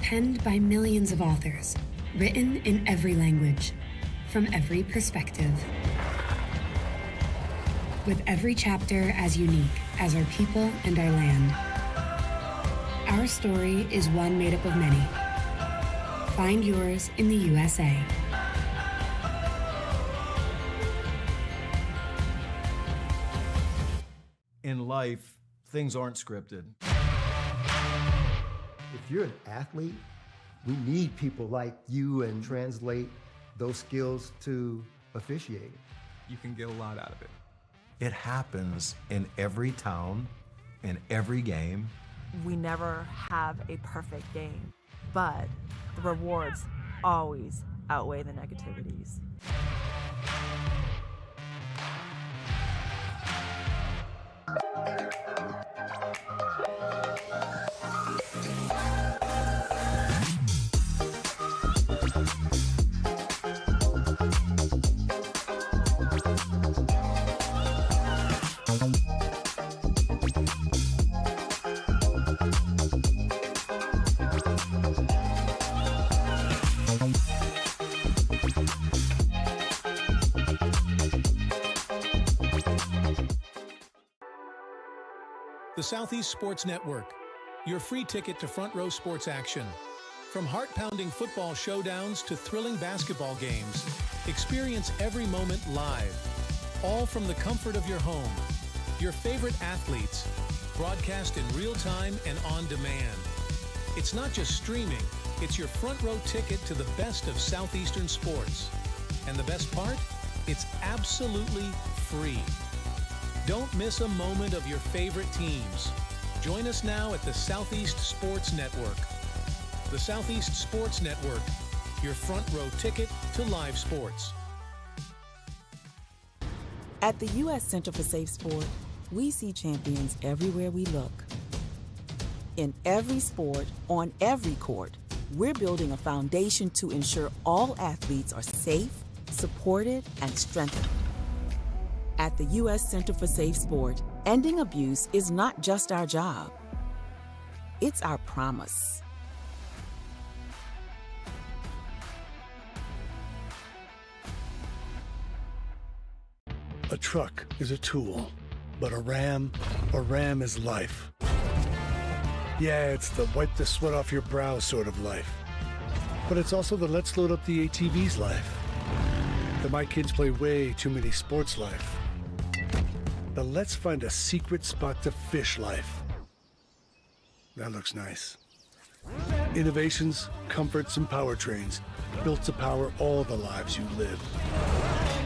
Penned by millions of authors, written in every language, from every perspective. With every chapter as unique as our people and our land. Our story is one made up of many. Find yours in the USA. life, things aren't scripted. If you're an athlete, we need people like you and translate those skills to officiating. You can get a lot out of it. It happens in every town, in every game. We never have a perfect game, but the rewards always outweigh the negativities. The Southeast Sports Network, your free ticket to front row sports action. From heart-pounding football showdowns to thrilling basketball games, experience every moment live, all from the comfort of your home. Your favorite athletes, broadcast in real time and on demand. It's not just streaming, it's your front row ticket to the best of Southeastern sports. And the best part? It's absolutely free. Don't miss a moment of your favorite teams. Join us now at the Southeast Sports Network. The Southeast Sports Network, your front row ticket to live sports. At the U.S. Center for Safe Sport, we see champions everywhere we look. In every sport, on every court, we're building a foundation to ensure all athletes are safe, supported, and strengthened. At the U.S. Center for Safe Sport, ending abuse is not just our job. It's our promise. A truck is a tool, but a ram is life. Yeah, it's the wipe the sweat off your brow sort of life. But it's also the let's load up the ATV's life. The my kids play way too many sports life. The let's find a secret spot to fish life. That looks nice. Innovations, comforts, and powertrains built to power all the lives you live.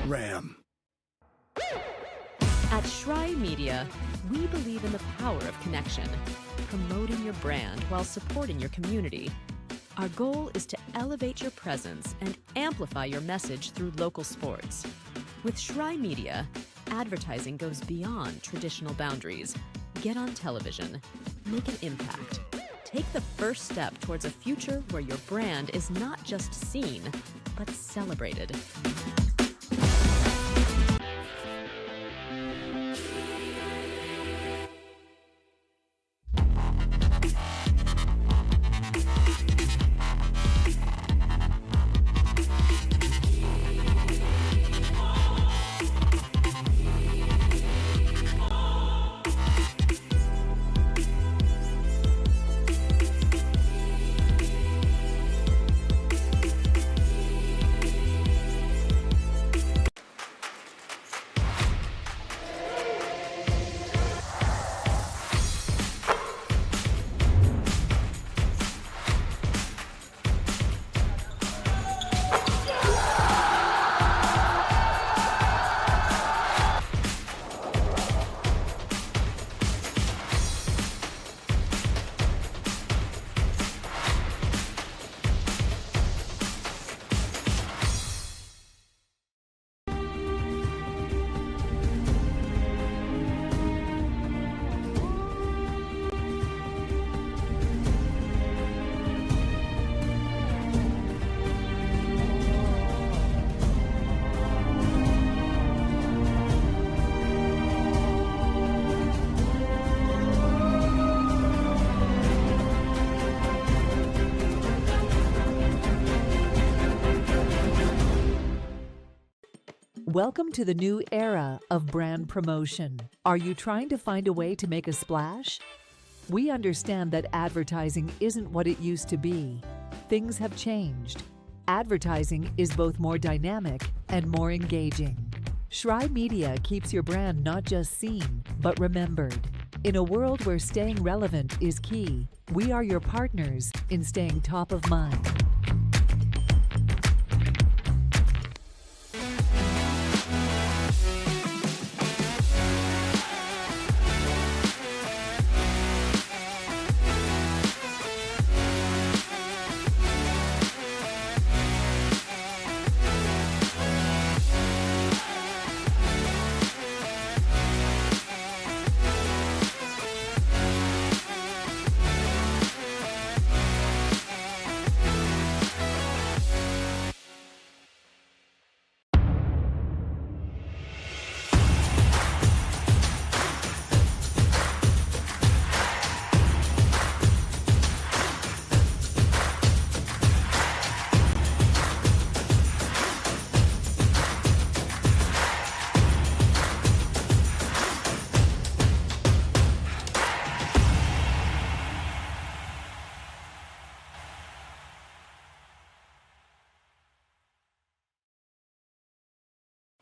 Ram. At Schrei Media, we believe in the power of connection, promoting your brand while supporting your community. Our goal is to elevate your presence and amplify your message through local sports. With Schrei Media, advertising goes beyond traditional boundaries. Get on television. Make an impact. Take the first step towards a future where your brand is not just seen, but celebrated. Welcome to the new era of brand promotion. Are you trying to find a way to make a splash? We understand that advertising isn't what it used to be. Things have changed. Advertising is both more dynamic and more engaging. Schrei Media keeps your brand not just seen, but remembered. In a world where staying relevant is key, we are your partners in staying top of mind.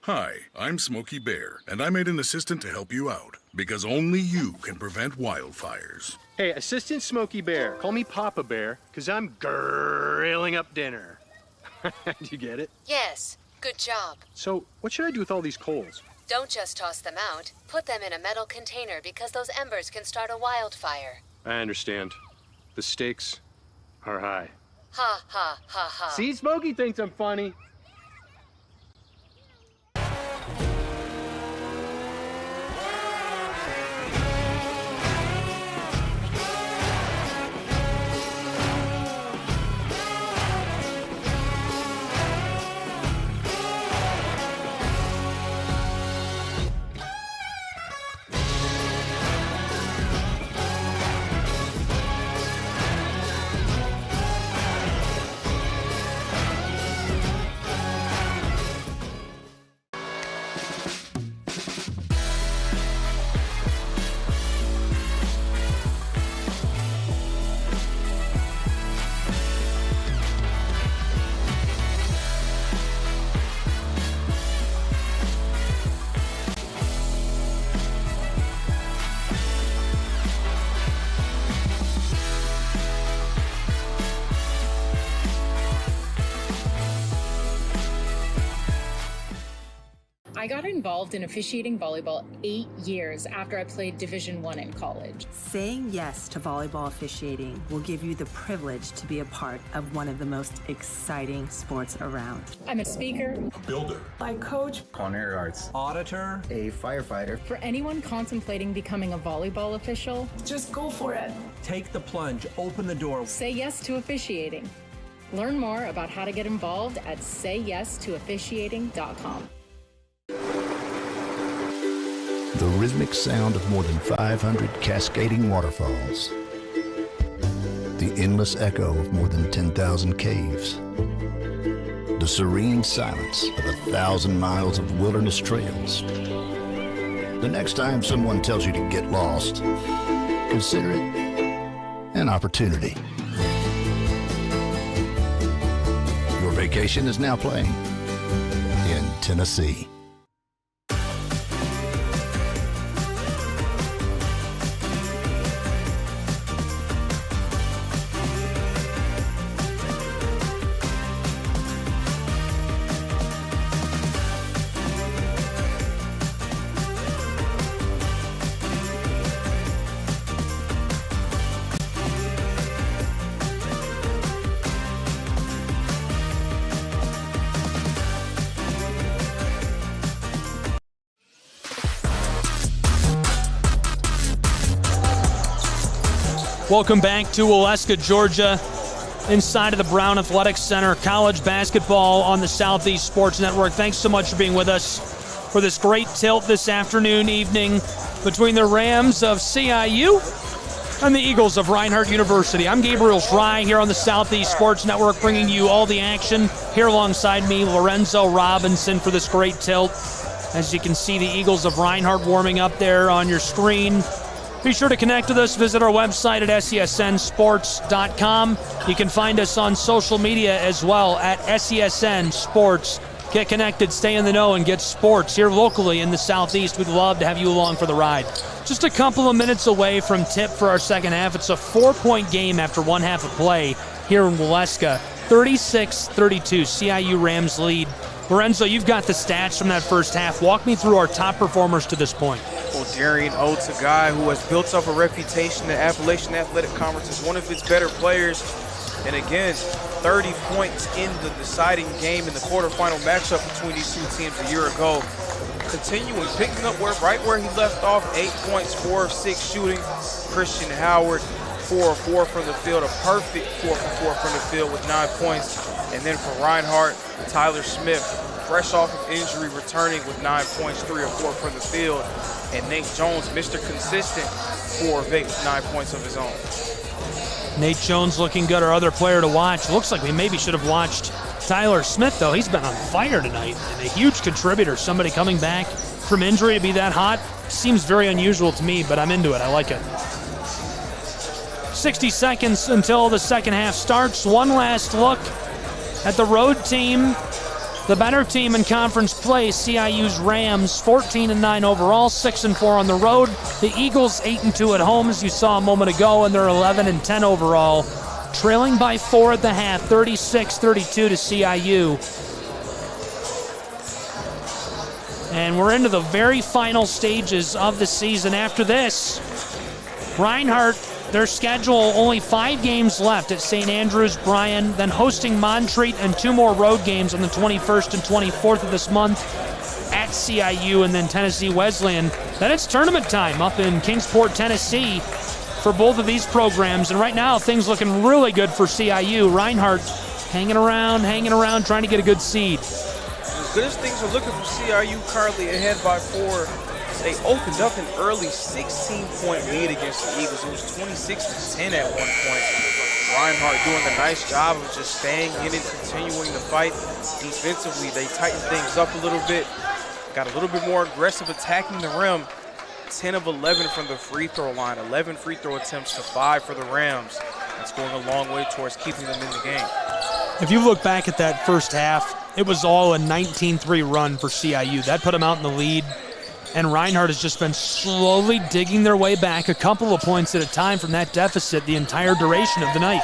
Hi, I'm Smokey Bear, and I made an assistant to help you out, because only you can prevent wildfires. Hey, Assistant Smokey Bear, call me Papa Bear, because I'm grilling up dinner. Do you get it? Yes, good job. So, what should I do with all these coals? Don't just toss them out. Put them in a metal container because those embers can start a wildfire. I understand. The stakes are high. Ha, ha, ha, ha. See, Smokey thinks I'm funny. I got involved in officiating volleyball 8 years after I played Division I in college. Saying yes to volleyball officiating will give you the privilege to be a part of one of the most exciting sports around. I'm a speaker, A builder. I coach. Culinary arts. Auditor. A firefighter. For anyone contemplating becoming a volleyball official, just go for it. Take the plunge. Open the door. Say yes to officiating. Learn more about how to get involved at sayyes2officiating.com. The rhythmic sound of more than 500 cascading waterfalls. The endless echo of more than 10,000 caves. The serene silence of 1,000 miles of wilderness trails. The next time someone tells you to get lost, consider it an opportunity. Your vacation is now playing in Tennessee. Welcome back to Waleska, Georgia, inside of the Brown Athletics Center, college basketball on the Southeast Sports Network. Thanks so much for being with us for this great tilt this afternoon, evening, between the Rams of CIU and the Eagles of Reinhardt University. I'm Gabriel Schrei here on the Southeast Sports Network, bringing you all the action. Here alongside me, Lorenzo Robinson, for this great tilt. As you can see, the Eagles of Reinhardt warming up there on your screen. Be sure to connect with us. Visit our website at SESNsports.com. You can find us on social media as well at SESN Sports. Get connected, stay in the know, and get sports here locally in the Southeast. We'd love to have you along for the ride. Just a couple of minutes away from tip for our second half. It's a 4-point game after one half of play here in Waleska. 36-32, CIU Rams lead. Lorenzo, you've got the stats from that first half. Walk me through our top performers to this point. Well, Darian Oates, a guy who has built up a reputation in the Appalachian Athletic Conference as one of its better players. And again, 30 points in the deciding game in the quarterfinal matchup between these two teams a year ago. Continuing, picking up right where he left off, 8 points, 4 of 6 shooting. Christian Howard, 4 of 4 from the field, a perfect 4 for 4 from the field with 9 points. And then for Reinhardt, Tyler Smith, fresh off of injury, returning with 9 points, 3 of 4 from the field. And Nate Jones, Mr. Consistent, 4 of 8 with 9 points of his own. Nate Jones looking good, our other player to watch. Looks like we maybe should have watched Tyler Smith, though. He's been on fire tonight and a huge contributor. Somebody coming back from injury to be that hot seems very unusual to me, but I'm into it. I like it. 60 seconds until the second half starts. One last look at the road team. The better team in conference play, CIU's Rams, 14-9 overall, 6-4 on the road. The Eagles, 8-2 at home, as you saw a moment ago, and they're 11-10 overall. Trailing by 4 at the half, 36-32 to CIU. And we're into the very final stages of the season. After this, Reinhardt, their schedule, only 5 games left at St. Andrews, Bryan, then hosting Montreat and 2 more road games on the 21st and 24th of this month at CIU, and then Tennessee Wesleyan. Then it's tournament time up in Kingsport, Tennessee for both of these programs. And right now, things looking really good for CIU. Reinhardt hanging around, trying to get a good seed. As good as things are looking for CIU, currently ahead by 4. They opened up an early 16-point lead against the Eagles. It was 26-10 at one point. Reinhardt doing a nice job of just staying in and continuing the fight. Defensively, they tightened things up a little bit, got a little bit more aggressive attacking the rim. 10 of 11 from the free throw line, 11 free throw attempts to 5 for the Rams. That's going a long way towards keeping them in the game. If you look back at that first half, it was all a 19-3 run for CIU. That put them out in the lead. And Reinhardt has just been slowly digging their way back a couple of points at a time from that deficit the entire duration of the night.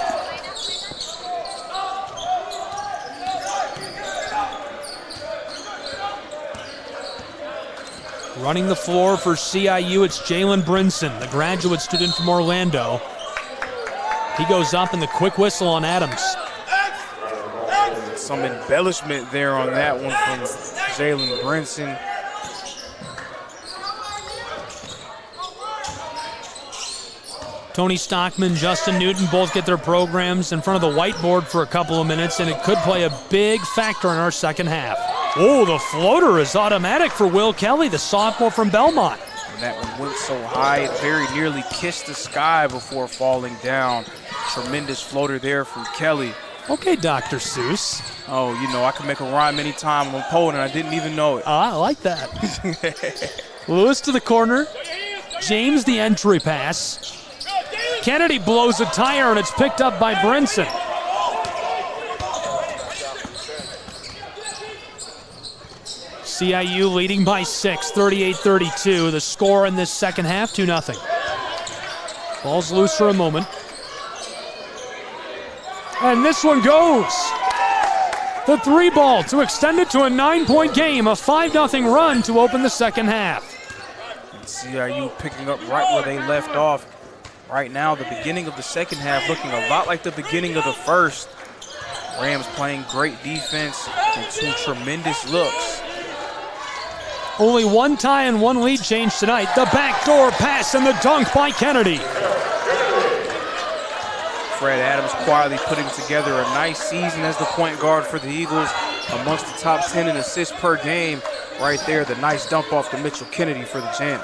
Running the floor for CIU, it's Jalen Brinson, the graduate student from Orlando. He goes up in the quick whistle on Adams. Some embellishment there on that one from Jalen Brinson. Tony Stockman, Justin Newton both get their programs in front of the whiteboard for a couple of minutes, and it could play a big factor in our second half. Oh, the floater is automatic for Will Kelly, the sophomore from Belmont. And that one went so high, it very nearly kissed the sky before falling down. Tremendous floater there from Kelly. Okay, Dr. Seuss. Oh, you know, I can make a rhyme anytime I'm a poet, and I didn't even know it. I like that. Lewis to the corner. James the entry pass. Kennedy blows a tire, and it's picked up by Brinson. CIU leading by 6, 38-32. The score in this second half, 2-0. Ball's loose for a moment. And this one goes. The 3-ball to extend it to a 9-point game, a 5-0 run to open the second half. CIU picking up right where they left off. Right now, the beginning of the second half looking a lot like the beginning of the first. Rams playing great defense and 2 tremendous looks. Only 1 tie and 1 lead change tonight. The backdoor pass and the dunk by Kennedy. Fred Adams quietly putting together a nice season as the point guard for the Eagles, amongst the top 10 in assists per game. Right there, the nice dump off to Mitchell Kennedy for the jam.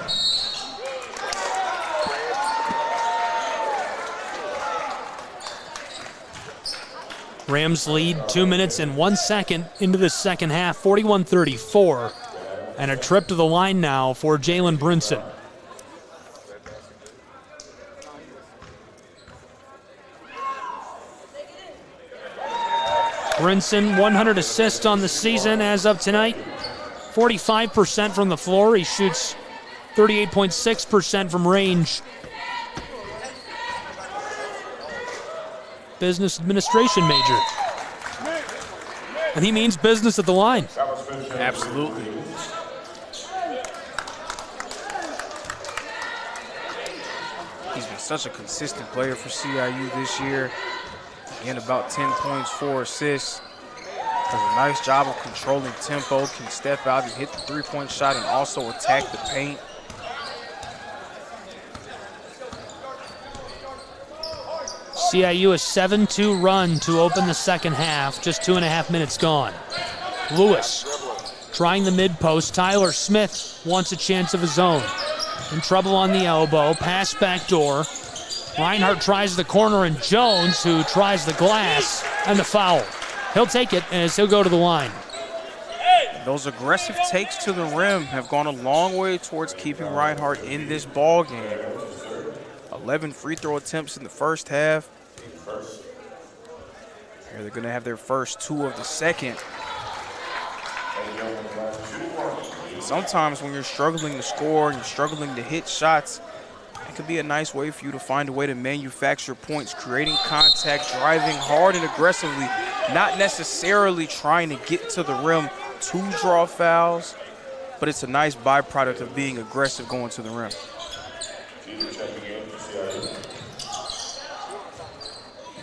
Rams lead 2 minutes and 1 second into the second half, 41-34. And a trip to the line now for Jalen Brinson. Brinson, 100 assists on the season as of tonight. 45% from the floor. He shoots 38.6% from range. Business administration major. And he means business at the line. Absolutely. He's been such a consistent player for CIU this year. Again, about 10 points, 4 assists. Does a nice job of controlling tempo, can step out and hit the three-point shot and also attack the paint. CIU a 7-2 run to open the second half, just 2.5 minutes gone. Lewis trying the mid-post. Tyler Smith wants a chance of his own. In trouble on the elbow, pass back door. Reinhardt tries the corner, and Jones, who tries the glass, and the foul. He'll take it as he'll go to the line. Those aggressive takes to the rim have gone a long way towards keeping Reinhardt in this ball game. 11 free throw attempts in the first half. Here they're going to have their first 2 of the second. Sometimes when you're struggling to score and you're struggling to hit shots, it could be a nice way for you to find a way to manufacture points, creating contact, driving hard and aggressively, not necessarily trying to get to the rim to draw fouls, but it's a nice byproduct of being aggressive going to the rim.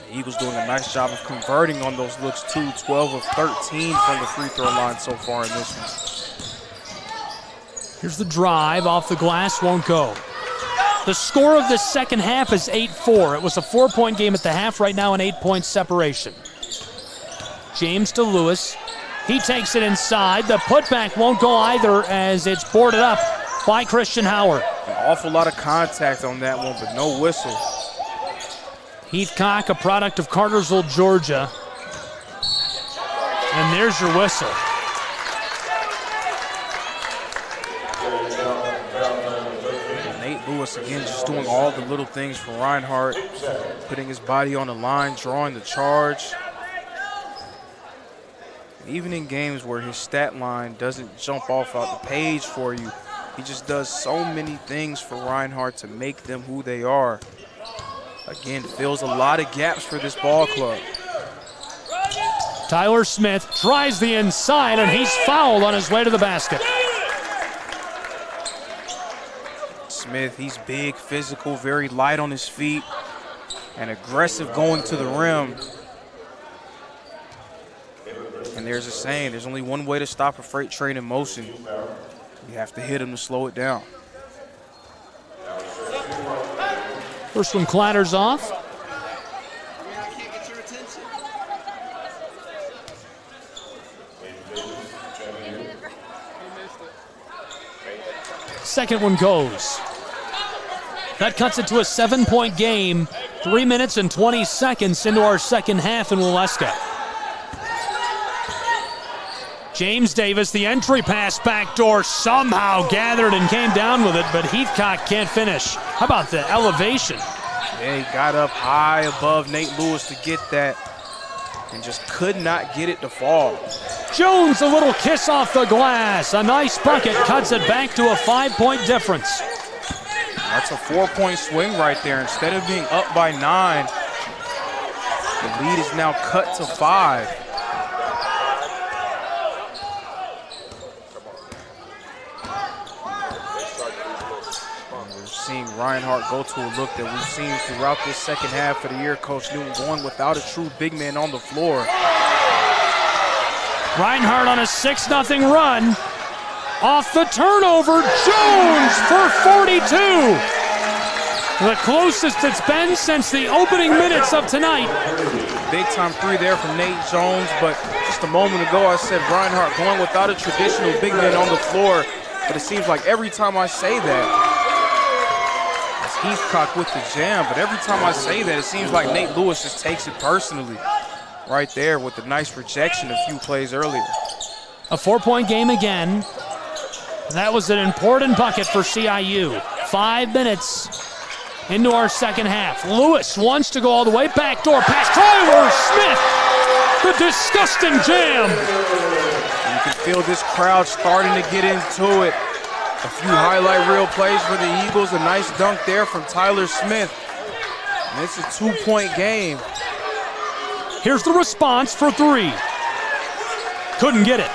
The Eagles doing a nice job of converting on those looks too, 12 of 13 from the free throw line so far in this one. Here's the drive, off the glass, won't go. The score of the second half is 8-4. It was a 4-point game at the half, right now an 8-point separation. James to Lewis. He takes it inside. The putback won't go either as it's boarded up by Christian Howard. An awful lot of contact on that one, but no whistle. Heathcock, a product of Cartersville, Georgia. And there's your whistle. Nate Lewis, again, just doing all the little things for Reinhardt, putting his body on the line, drawing the charge. Even in games where his stat line doesn't jump off out the page for you, he just does so many things for Reinhardt to make them who they are. Again, fills a lot of gaps for this ball club. Tyler Smith tries the inside, and he's fouled on his way to the basket. Smith, he's big, physical, very light on his feet, and aggressive going to the rim. And there's a saying, there's only one way to stop a freight train in motion. You have to hit him to slow it down. First one clatters off. Second one goes. That cuts it to a 7-point game. 3 minutes and 20 seconds into our second half in Waleska. James Davis, the entry pass backdoor, somehow gathered and came down with it, but Heathcock can't finish. How about the elevation? Yeah, he got up high above Nate Lewis to get that and just could not get it to fall. Jones, a little kiss off the glass. A nice bucket, cuts it back to a 5-point difference. That's a 4-point swing right there. Instead of being up by 9, the lead is now cut to 5. Seeing Reinhardt go to a look that we've seen throughout this second half of the year. Coach Newton going without a true big man on the floor. Reinhardt on a 6-0 run. Off the turnover, Jones for 42. The closest it's been since the opening minutes of tonight. Big time 3 there from Nate Jones, but just a moment ago I said Reinhardt going without a traditional big man on the floor. But it seems like every time I say that, Heathcock with the jam, but every time I say that, it seems like Nate Lewis just takes it personally right there with the nice rejection a few plays earlier. A 4-point game again. That was an important bucket for CIU. 5 minutes into our second half. Lewis wants to go all the way. Backdoor pass. Tyler Smith, the disgusting jam. You can feel this crowd starting to get into it. A few highlight reel plays for the Eagles. A nice dunk there from Tyler Smith. And it's a 2-point game. Here's the response for three. Couldn't get it.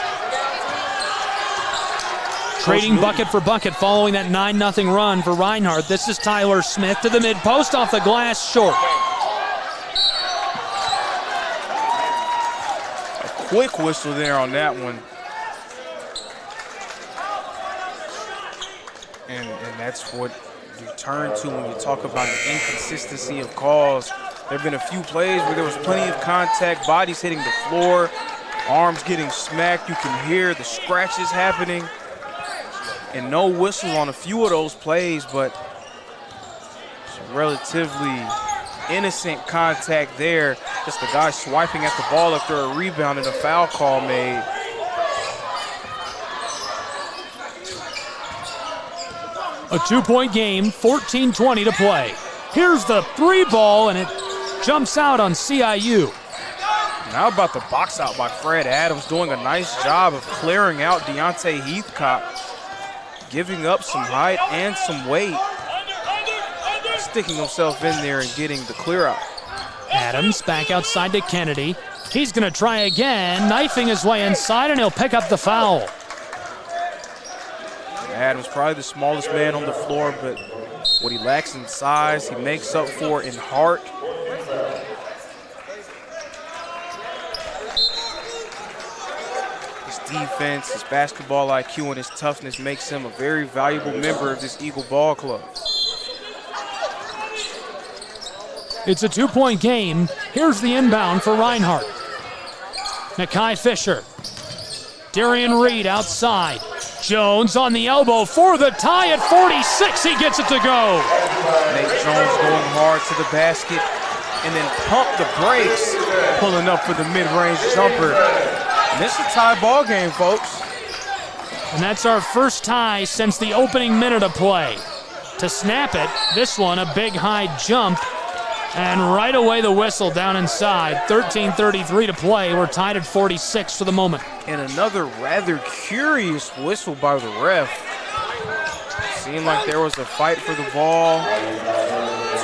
Trading bucket for bucket following that 9-0 run for Reinhardt. This is Tyler Smith to the mid-post off the glass, short. A quick whistle there on that one. And that's what you turn to when you talk about the inconsistency of calls. There have been a few plays where there was plenty of contact, bodies hitting the floor, arms getting smacked. You can hear the scratches happening. And no whistle on a few of those plays, but relatively innocent contact there. Just the guy swiping at the ball after a rebound and a foul call made. A 2-point game, 14:20 to play. Here's the three ball, and it jumps out on CIU. Now about the box out by Fred Adams, doing a nice job of clearing out Deontay Heathcock, giving up some height and some weight, sticking himself in there and getting the clear out. Adams back outside to Kennedy. He's going to try again, knifing his way inside, and he'll pick up the foul. Adams probably the smallest man on the floor, but what he lacks in size, he makes up for in heart. His defense, his basketball IQ, and his toughness makes him a very valuable member of this Eagle ball club. It's a 2-point game. Here's the inbound for Reinhardt. Nakai Fisher. Darian Reed outside. Jones on the elbow for the tie at 46. He gets it to go. Nate Jones going hard to the basket and then pump the brakes, pulling up for the mid-range jumper. And this is a tie ball game, folks. And that's our first tie since the opening minute of play. To snap it, this one a big high jump. And right away the whistle down inside. 13:33 to play. We're tied at 46 for the moment. And another rather curious whistle by the ref. Seemed like there was a fight for the ball.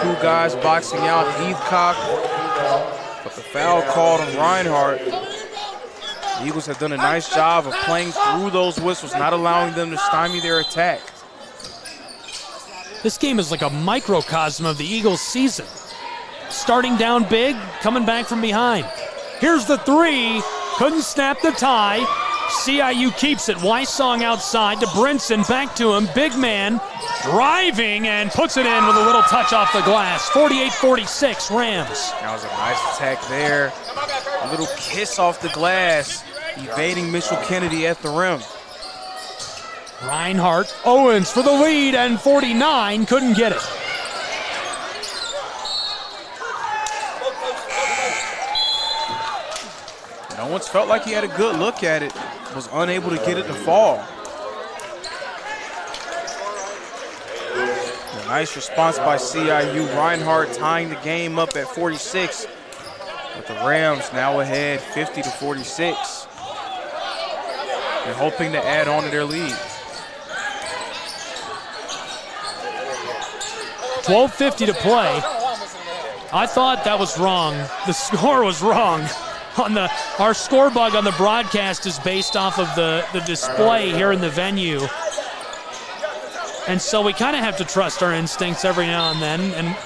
Two guys boxing out Heathcock. But the foul called on Reinhardt. The Eagles have done a nice job of playing through those whistles, not allowing them to stymie their attack. This game is like a microcosm of the Eagles' season. Starting down big, coming back from behind. Here's the three. Couldn't snap the tie. CIU keeps it. Wysong outside to Brinson. Back to him. Big man driving and puts it in with a little touch off the glass. 48-46 Rams. That was a nice attack there. A little kiss off the glass, evading Mitchell Kennedy at the rim. Reinhardt, Owens for the lead, and 49 couldn't get it. No one's felt like he had a good look at it, was unable to get it to fall. A nice response by CIU. Reinhardt tying the game up at 46, with the Rams now ahead 50-46. They're hoping to add on to their lead. 12:50 to play. I thought that was wrong. The score was wrong. Our score bug on the broadcast is based off of the display here in the venue. And so we kind of have to trust our instincts every now and then. And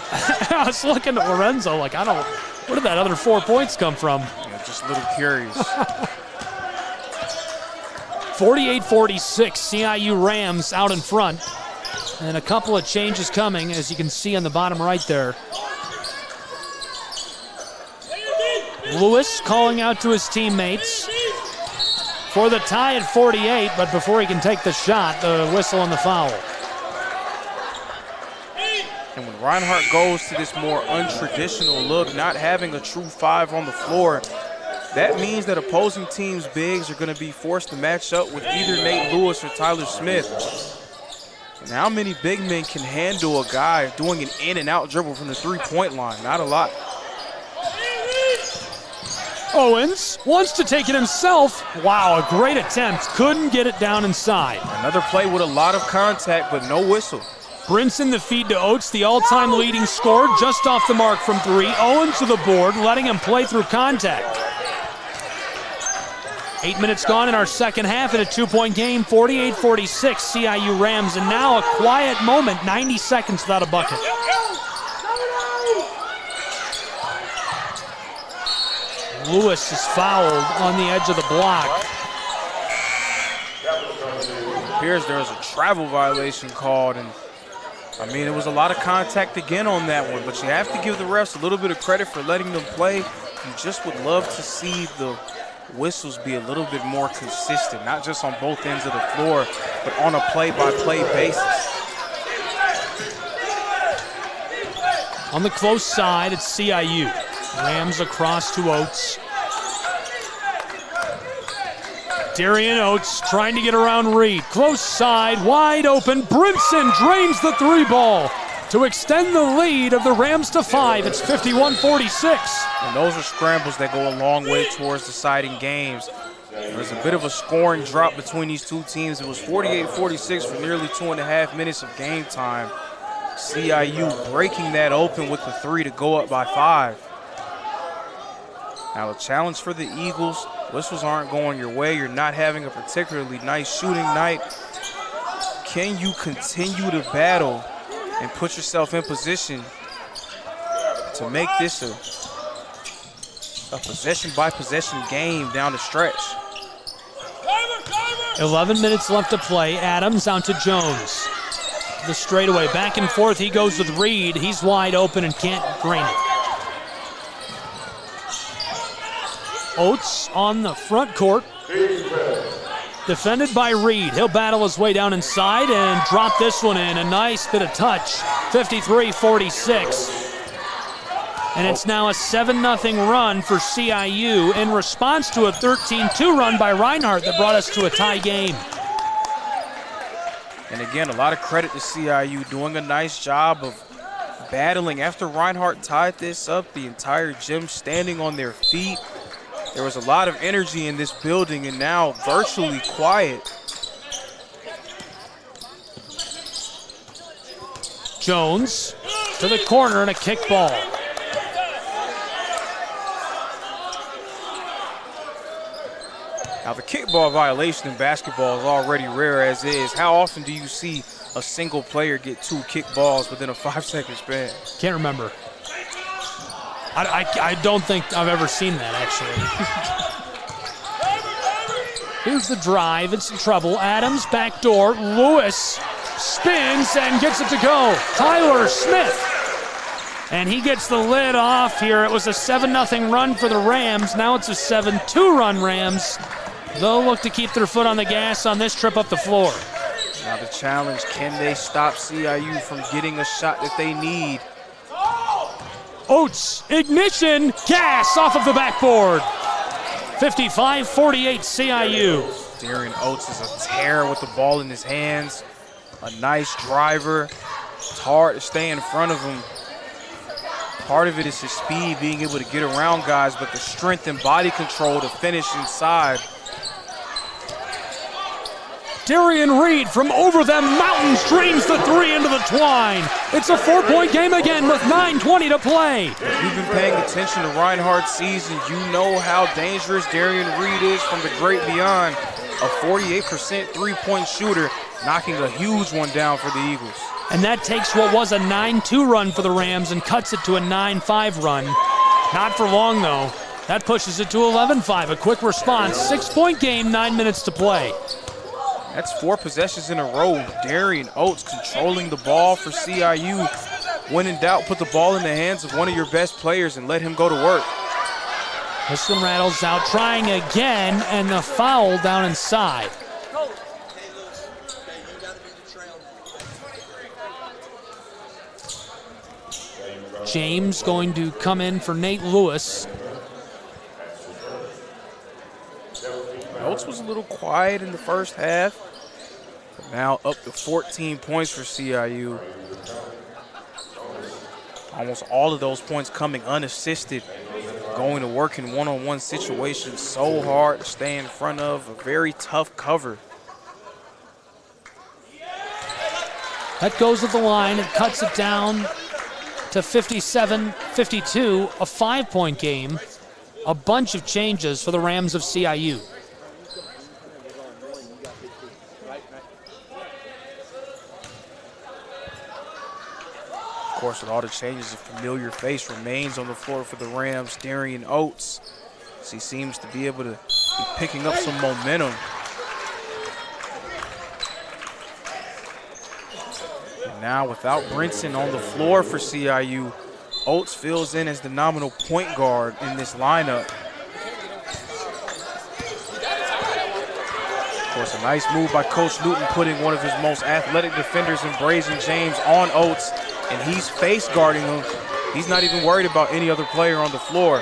I was looking at Lorenzo like, where did that other 4 points come from? Yeah, just a little curious. 48-46, CIU Rams out in front. And a couple of changes coming, as you can see on the bottom right there. Lewis calling out to his teammates for the tie at 48, but before he can take the shot, the whistle and the foul. And when Reinhardt goes to this more untraditional look, not having a true five on the floor, that means that opposing teams' bigs are going to be forced to match up with either Nate Lewis or Tyler Smith. And how many big men can handle a guy doing an in and out dribble from the 3-point line? Not a lot. Owens wants to take it himself. Wow, a great attempt. Couldn't get it down inside. Another play with a lot of contact, but no whistle. Brinson the feed to Oates, the all-time leading scorer, just off the mark from 3. Owens to the board, letting him play through contact. 8 minutes gone in our second half in a 2-point game, 48-46 CIU Rams, and now a quiet moment, 90 seconds without a bucket. Lewis is fouled on the edge of the block. It appears there was a travel violation called, and I mean, it was a lot of contact again on that one, but you have to give the refs a little bit of credit for letting them play. You just would love to see the whistles be a little bit more consistent, not just on both ends of the floor, but on a play-by-play basis. On the close side, it's CIU. Rams across to Oates. Darian Oates trying to get around Reed. Close side, wide open. Brinson drains the 3 ball to extend the lead of the Rams to 5. It's 51-46. And those are scrambles that go a long way towards deciding games. There was a bit of a scoring drop between these two teams. It was 48-46 for nearly 2.5 minutes of game time. CIU breaking that open with the 3 to go up by 5. Now a challenge for the Eagles. Whistles aren't going your way. You're not having a particularly nice shooting night. Can you continue to battle and put yourself in position to make this a possession-by-possession game down the stretch? 11 minutes left to play. Adams out to Jones. The straightaway, back and forth. He goes with Reed. He's wide open and can't drain it. Oates on the front court. Defended by Reed. He'll battle his way down inside and drop this one in. A nice bit of touch. 53-46. And it's now a 7-0 run for CIU in response to a 13-2 run by Reinhardt that brought us to a tie game. And again, a lot of credit to CIU doing a nice job of battling. After Reinhardt tied this up, the entire gym standing on their feet. There was a lot of energy in this building, and now virtually quiet. Jones to the corner and a kick ball. Now the kickball violation in basketball is already rare as is. How often do you see a single player get 2 kickballs within a 5-second span? Can't remember. I don't think I've ever seen that, actually. Here's the drive. It's in trouble. Adams, backdoor. Lewis spins and gets it to go. Tyler Smith. And he gets the lid off here. It was a 7-0 run for the Rams. Now it's a 7-2 run Rams. They'll look to keep their foot on the gas on this trip up the floor. Now the challenge, can they stop CIU from getting a shot that they need? Oates, ignition, gas off of the backboard. 55-48 CIU. Darian Oates is a terror with the ball in his hands. A nice driver. It's hard to stay in front of him. Part of it is his speed, being able to get around guys, but the strength and body control to finish inside. Darian Reed from over them mountains drains the 3 into the twine. It's a 4-point game again with 9:20 to play. If you've been paying attention to Reinhardt's season, you know how dangerous Darian Reed is from the great beyond. A 48% 3-point shooter, knocking a huge one down for the Eagles. And that takes what was a 9-2 run for the Rams and cuts it to a 9-5 run. Not for long, though. That pushes it to 11-5. A quick response. 6-point game, 9 minutes to play. That's 4 possessions in a row. Darian Oates controlling the ball for CIU. When in doubt, put the ball in the hands of one of your best players and let him go to work. This one rattles out, trying again, and the foul down inside. James going to come in for Nate Lewis. Oates was a little quiet in the first half. But now up to 14 points for CIU. Almost all of those points coming unassisted. going to work in one-on-one situations so hard to stay in front of a very tough cover. That goes at the line. It cuts it down to 57-52, a 5-point game. A bunch of changes for the Rams of CIU. Of course, with all the changes, a familiar face remains on the floor for the Rams, Darian Oates. As he seems to be able to be picking up some momentum. And now without Brinson on the floor for CIU, Oates fills in as the nominal point guard in this lineup. Of course, a nice move by Coach Newton, putting one of his most athletic defenders in Brazen James on Oates, and he's face guarding him. He's not even worried about any other player on the floor.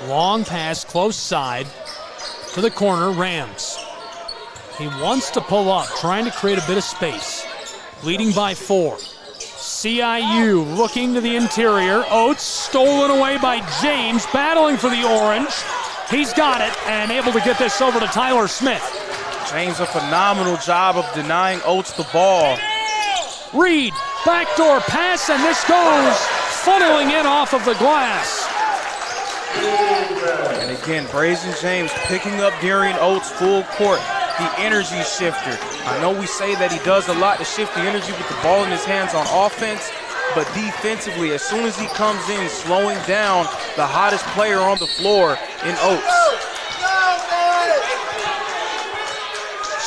Long pass, close side to the corner, Rams. He wants to pull up, trying to create a bit of space. Leading by 4. CIU looking to the interior. Oates stolen away by James, battling for the orange. He's got it and able to get this over to Tyler Smith. James, a phenomenal job of denying Oates the ball. Reed, backdoor pass, and this goes funneling in off of the glass. And again, Brazen James picking up Darian Oates full court, the energy shifter. I know we say that he does a lot to shift the energy with the ball in his hands on offense, but defensively, as soon as he comes in, slowing down the hottest player on the floor in Oates.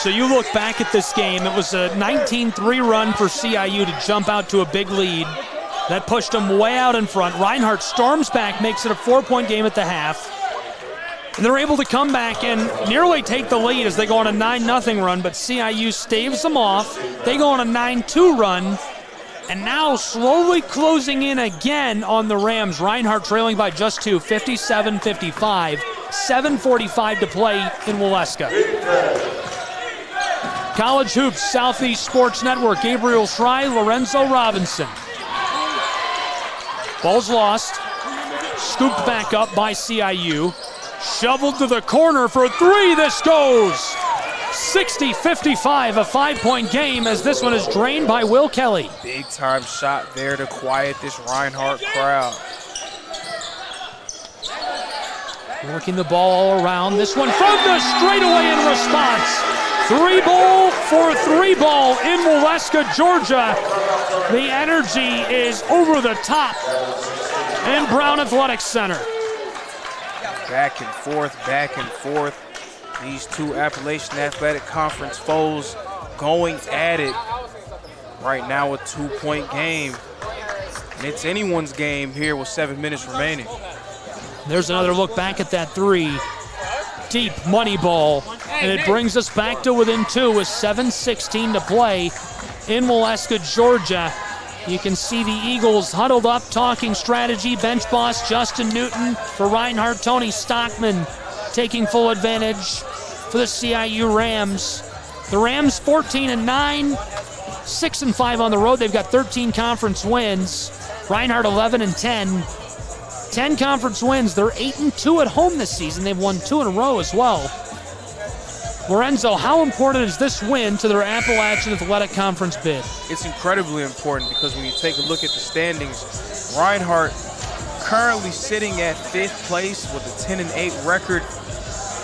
So you look back at this game, it was a 19-3 run for CIU to jump out to a big lead. That pushed them way out in front. Reinhardt storms back, makes it a 4-point game at the half. And they're able to come back and nearly take the lead as they go on a 9-0 run, but CIU staves them off. They go on a 9-2 run, and now slowly closing in again on the Rams. Reinhardt trailing by just 2, 57-55, 7:45 to play in Waleska. College Hoops, Southeast Sports Network, Gabriel Schrei, Lorenzo Robinson. Ball's lost. Scooped back up by CIU. Shoveled to the corner for 3. This goes. 60-55, a 5-point game as this one is drained by Will Kelly. Big time shot there to quiet this Reinhardt crowd. Working the ball all around. This one from the straightaway in response. 3-ball for 3-ball in Waleska, Georgia. The energy is over the top in Brown Athletics Center. Back and forth, back and forth. These two Appalachian Athletic Conference foes going at it. Right now a 2-point game. And it's anyone's game here with 7 minutes remaining. There's another look back at that 3. Deep money ball. And it brings us back to within 2 with 7:16 to play in Waleska, Georgia. You can see the Eagles huddled up, talking strategy. Bench boss Justin Newton for Reinhardt. Tony Stockman taking full advantage for the CIU Rams. The Rams 14-9, 6-5 on the road. They've got 13 conference wins. Reinhardt 11-10. 10 conference wins. They're 8-2 at home this season. They've won 2 in a row as well. Lorenzo, how important is this win to their Appalachian Athletic Conference bid? It's incredibly important because when you take a look at the standings, Reinhardt currently sitting at 5th place with a 10-8 record,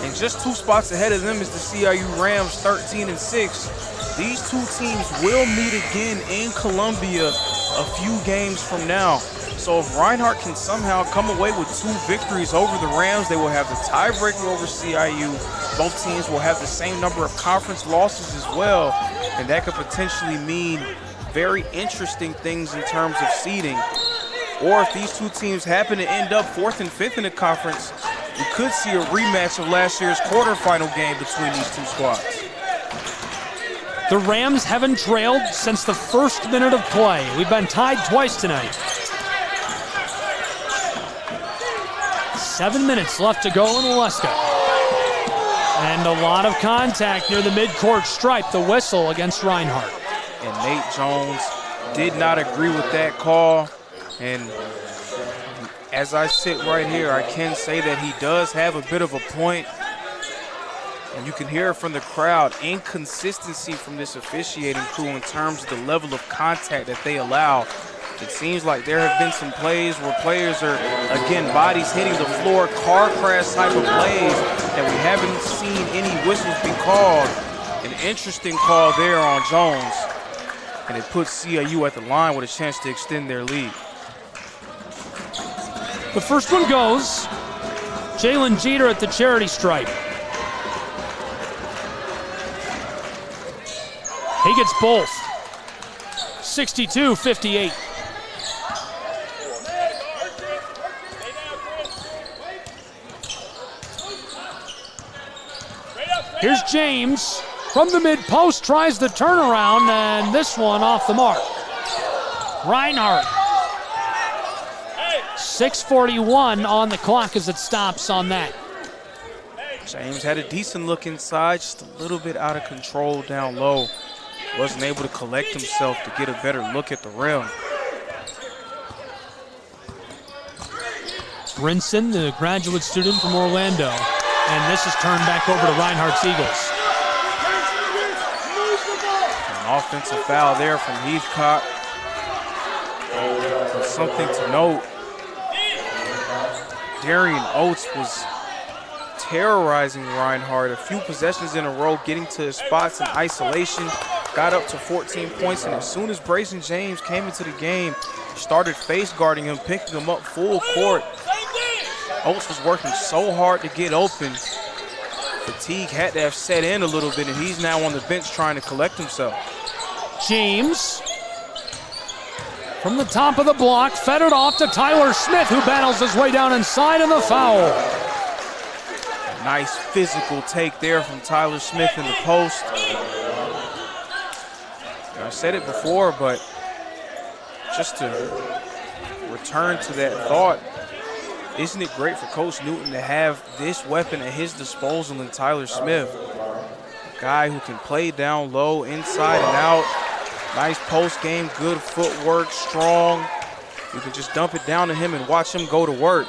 and just 2 spots ahead of them is the CIU Rams, 13-6. These two teams will meet again in Columbia a few games from now. So if Reinhardt can somehow come away with 2 victories over the Rams, they will have the tiebreaker over CIU. Both teams will have the same number of conference losses as well, and that could potentially mean very interesting things in terms of seeding. Or if these two teams happen to end up 4th and 5th in the conference, we could see a rematch of last year's quarterfinal game between these two squads. The Rams haven't trailed since the first minute of play. We've been tied twice tonight. 7 minutes left to go in Waleska. And a lot of contact near the midcourt stripe, the whistle against Reinhardt. And Nate Jones did not agree with that call. And as I sit right here, I can say that he does have a bit of a point. And you can hear it from the crowd, inconsistency from this officiating crew in terms of the level of contact that they allow. It seems like there have been some plays where players are, again, bodies hitting the floor, car crash type of plays that we haven't seen any whistles be called. An interesting call there on Jones. And it puts CIU at the line with a chance to extend their lead. The first one goes. Jalen Jeter at the charity stripe. He gets both. 62-58. Here's James from the mid-post, tries the turnaround, and this one off the mark. Reinhardt. 6:41 on the clock as it stops on that. James had a decent look inside, just a little bit out of control down low. Wasn't able to collect himself to get a better look at the rim. Brinson, the graduate student from Orlando. And this is turned back over to Reinhardt's Eagles. An offensive foul there from Heathcock. And something to note, Darian Oates was terrorizing Reinhardt a few possessions in a row, getting to his spots in isolation, got up to 14 points, and as soon as Brayson James came into the game, started face guarding him, picking him up full court. Oates was working so hard to get open. Fatigue had to have set in a little bit, and he's now on the bench trying to collect himself. James from the top of the block, fed it off to Tyler Smith, who battles his way down inside, and the foul. Nice physical take there from Tyler Smith in the post. I said it before, but just to return to that thought, isn't it great for Coach Newton to have this weapon at his disposal in Tyler Smith? A guy who can play down low, inside and out. Nice post game, good footwork, strong. You can just dump it down to him and watch him go to work.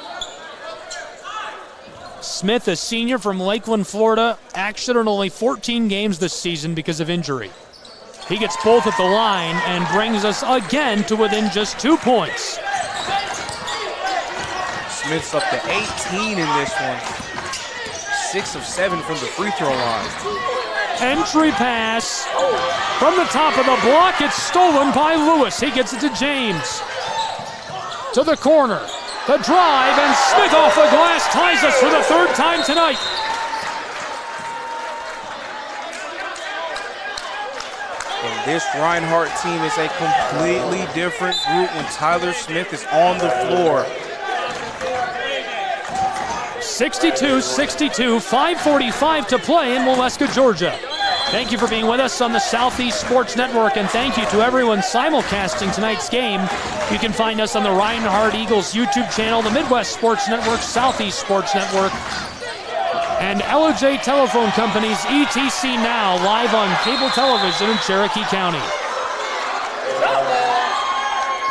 Smith, a senior from Lakeland, Florida, action in only 14 games this season because of injury. He gets both at the line and brings us again to within just 2 points. Smith's up to 18 in this one. 6 of 7 from the free throw line. Entry pass from the top of the block. It's stolen by Lewis. He gets it to James. To the corner. The drive, and Smith off the glass ties us for the third time tonight. And this Reinhardt team is a completely different group when Tyler Smith is on the floor. 62-62, 5:45 to play in Waleska, Georgia. Thank you for being with us on the Southeast Sports Network, and thank you to everyone simulcasting tonight's game. You can find us on the Reinhardt Eagles YouTube channel, the Midwest Sports Network, Southeast Sports Network, and LOJ Telephone Company's ETC Now, live on cable television in Cherokee County.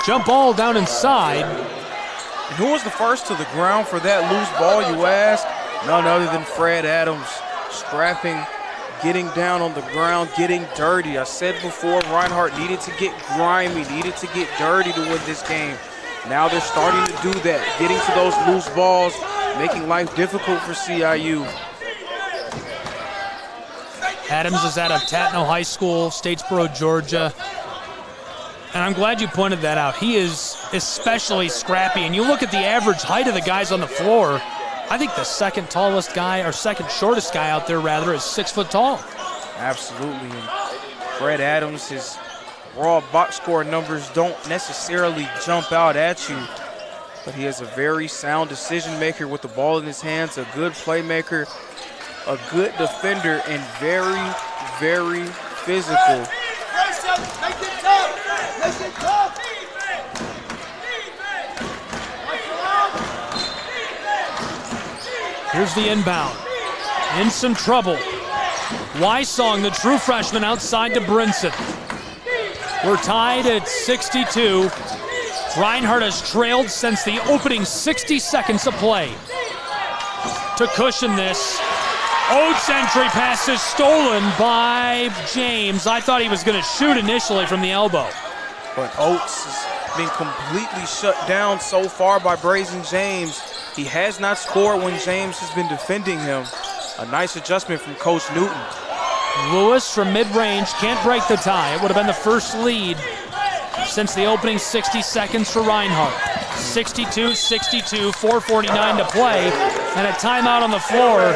Jump ball down inside. And who was the first to the ground for that loose ball, you ask? None other than Fred Adams, scrapping, getting down on the ground, getting dirty. I said before, Reinhardt needed to get grimy, needed to get dirty to win this game. Now they're starting to do that, getting to those loose balls, making life difficult for CIU. Adams is out of Tatno High School, Statesboro, Georgia. And I'm glad you pointed that out. He is especially scrappy. And you look at the average height of the guys on the floor, I think the second tallest guy, or second shortest guy out there, rather, is 6 foot tall. Absolutely. And Fred Adams, his raw box score numbers don't necessarily jump out at you, but he is a very sound decision maker with the ball in his hands, a good playmaker, a good defender, and very, very physical. Here's the inbound. In some trouble. Wysong, the true freshman, outside to Brinson. We're tied at 62. Reinhardt has trailed since the opening 60 seconds of play. To cushion this, Oates' entry pass is stolen by James. I thought he was going to shoot initially from the elbow. But Oates has been completely shut down so far by Brazen James. He has not scored when James has been defending him. A nice adjustment from Coach Newton. Lewis from mid-range can't break the tie. It would have been the first lead since the opening 60 seconds for Reinhardt. 62-62, 4:49 to play, and a timeout on the floor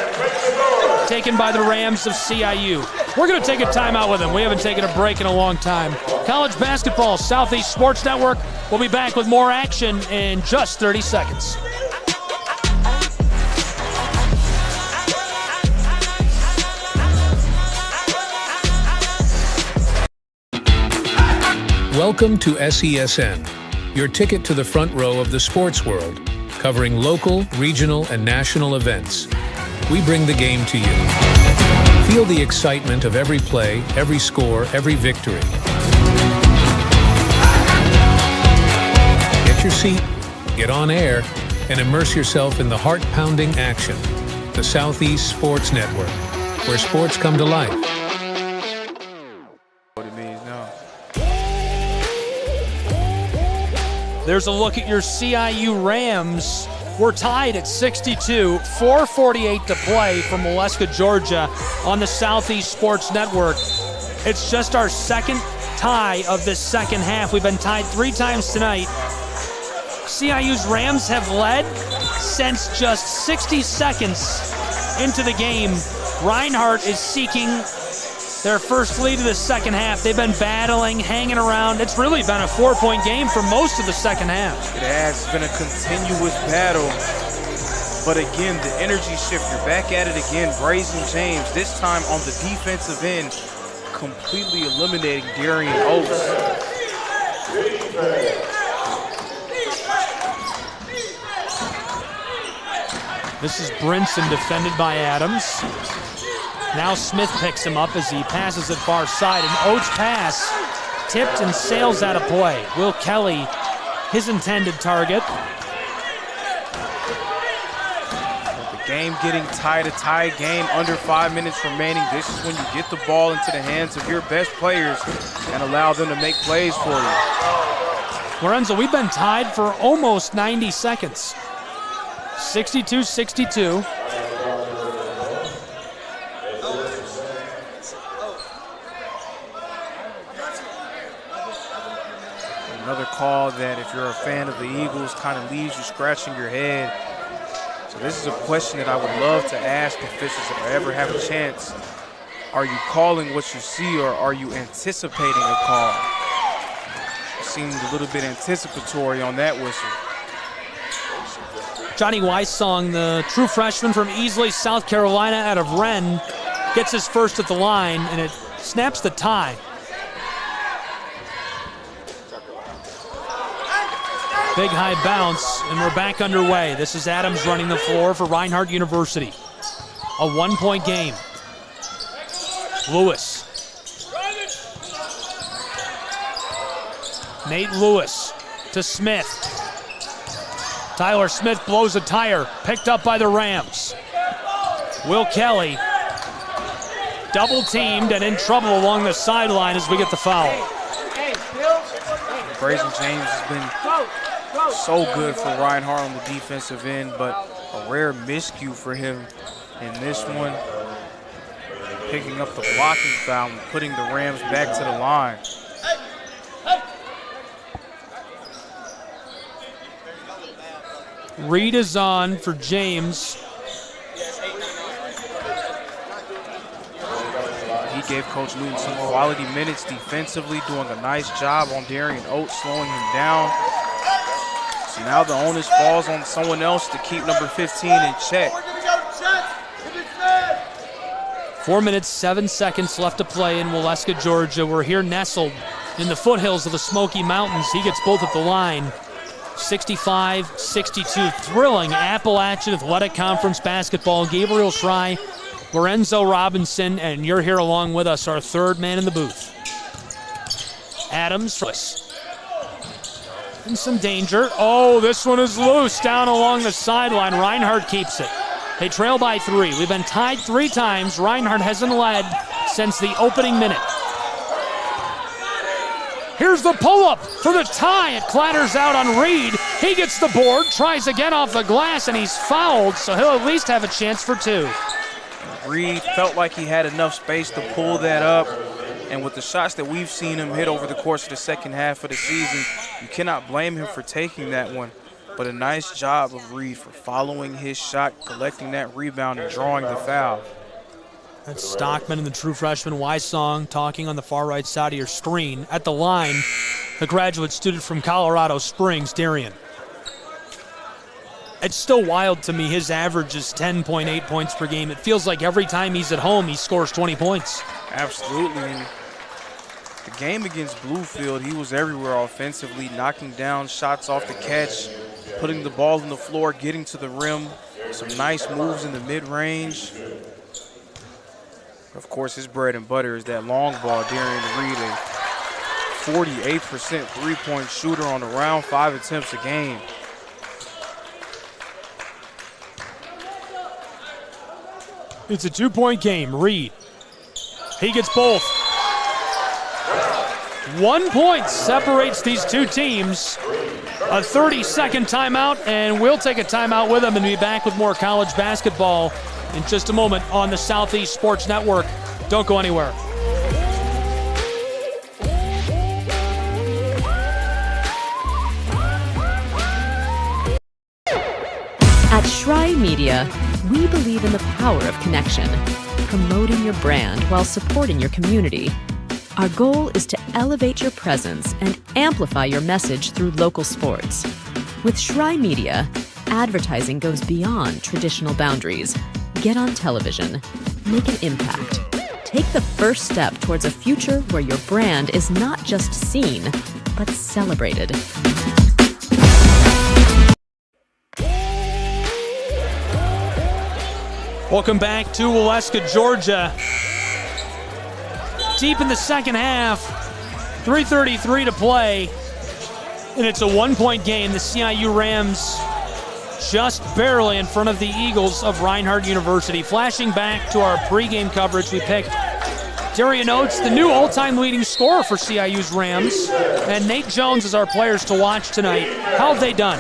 taken by the Rams of CIU. We're going to take a timeout with them. We haven't taken a break in a long time. College basketball, Southeast Sports Network. We'll be back with more action in just 30 seconds. Welcome to SESN, your ticket to the front row of the sports world, covering local, regional, and national events. We bring the game to you. Feel the excitement of every play, every score, every victory. Get your seat, get on air, and immerse yourself in the heart-pounding action. The Southeast Sports Network, where sports come to life. There's a look at your CIU Rams. We're tied at 62, 4:48 to play from Waleska, Georgia on the Southeast Sports Network. It's just our second tie of this second half. We've been tied 3 times tonight. CIU's Rams have led since just 60 seconds into the game. Reinhardt is seeking their first lead of the second half. They've been battling, hanging around. It's really been a 4-point game for most of the second half. It has been a continuous battle. But again, the energy shift, you're back at it again. Brazen James, this time on the defensive end, completely eliminating Darian Oates. This is Brinson defended by Adams. Now Smith picks him up as he passes it far side. An Oates pass tipped and sails out of play. Will Kelly, his intended target. The game getting tied, a tie game, under 5 minutes remaining. This is when you get the ball into the hands of your best players and allow them to make plays for you. Lorenzo, we've been tied for almost 90 seconds. 62-62. Another call that, if you're a fan of the Eagles, kind of leaves you scratching your head. So this is a question that I would love to ask officials if I ever have a chance. Are you calling what you see, or are you anticipating a call? It seemed a little bit anticipatory on that whistle. Johnny Wysong, the true freshman from Easley, South Carolina, out of Wren, gets his first at the line, and it snaps the tie. Big high bounce, and we're back underway. This is Adams running the floor for Reinhardt University. A 1-point game. Lewis. Nate Lewis to Smith. Tyler Smith blows a tire, picked up by the Rams. Will Kelly double teamed and in trouble along the sideline as we get the foul. Brazen James has been so good for Reinhardt on the defensive end, but a rare miscue for him in this one. Picking up the blocking foul and putting the Rams back to the line. Reed is on for James. He gave Coach Newton some quality minutes defensively, doing a nice job on Darian Oates, slowing him down. So now the onus falls on someone else to keep number 15 in check. 4 minutes, 7 seconds left to play in Waleska, Georgia. We're here nestled in the foothills of the Smoky Mountains. He gets both at the line. 65-62. Thrilling Appalachian Athletic Conference basketball. Gabriel Schrei, Lorenzo Robinson, and you're here along with us, our third man in the booth. Adams in some danger. Oh, this one is loose down along the sideline. Reinhardt keeps it. They trail by 3. We've been tied 3 times. Reinhardt hasn't led since the opening minute. Here's the pull-up for the tie. It clatters out on Reed. He gets the board, tries again off the glass, and he's fouled, so he'll at least have a chance for 2. Reed felt like he had enough space to pull that up, and with the shots that we've seen him hit over the course of the second half of the season, you cannot blame him for taking that one. But a nice job of Reed for following his shot, collecting that rebound, and drawing the foul. That's Stockman and the true freshman Wysong talking on the far right side of your screen. At the line, the graduate student from Colorado Springs, Darian. It's still wild to me. His average is 10.8 points per game. It feels like every time he's at home, he scores 20 points. Absolutely. And the game against Bluefield, he was everywhere offensively, knocking down shots off the catch, putting the ball on the floor, getting to the rim, some nice moves in the mid-range. Of course, his bread and butter is that long ball. Darian Reed, a 48% three-point shooter on around 5 attempts a game. It's a 2-point game. Reed. He gets both. 1 point separates these two teams. A 30-second timeout, and we'll take a timeout with them and be back with more college basketball in just a moment on the Southeast Sports Network. Don't go anywhere. At Schrei Media, we believe in the power of connection, promoting your brand while supporting your community. Our goal is to elevate your presence and amplify your message through local sports. With Schrei Media, advertising goes beyond traditional boundaries. Get on television. Make an impact. Take the first step towards a future where your brand is not just seen, but celebrated. Welcome back to Waleska, Georgia. Deep in the second half, 3:33 to play, and it's a 1-point game. The CIU Rams just barely in front of the Eagles of Reinhardt University. Flashing back to our pregame coverage, we picked Darian Oates, the new all-time leading scorer for CIU's Rams, and Nate Jones is our players to watch tonight. How have they done?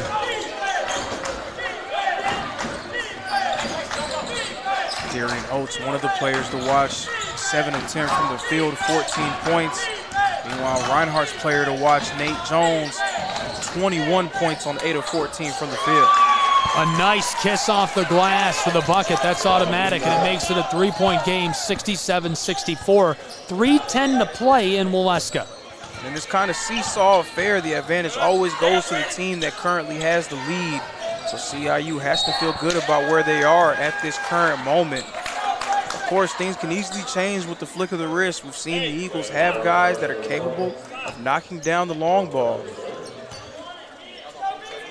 Darian Oates, one of the players to watch, 7 of 10 from the field, 14 points. Meanwhile, Reinhardt's player to watch, Nate Jones, 21 points on 8 of 14 from the field. A nice kiss off the glass for the bucket. That's automatic, and it makes it a 3-point game, 67-64. 3:10 to play in Waleska. In this kind of seesaw affair, the advantage always goes to the team that currently has the lead. So CIU has to feel good about where they are at this current moment. Of course, things can easily change with the flick of the wrist. We've seen the Eagles have guys that are capable of knocking down the long ball.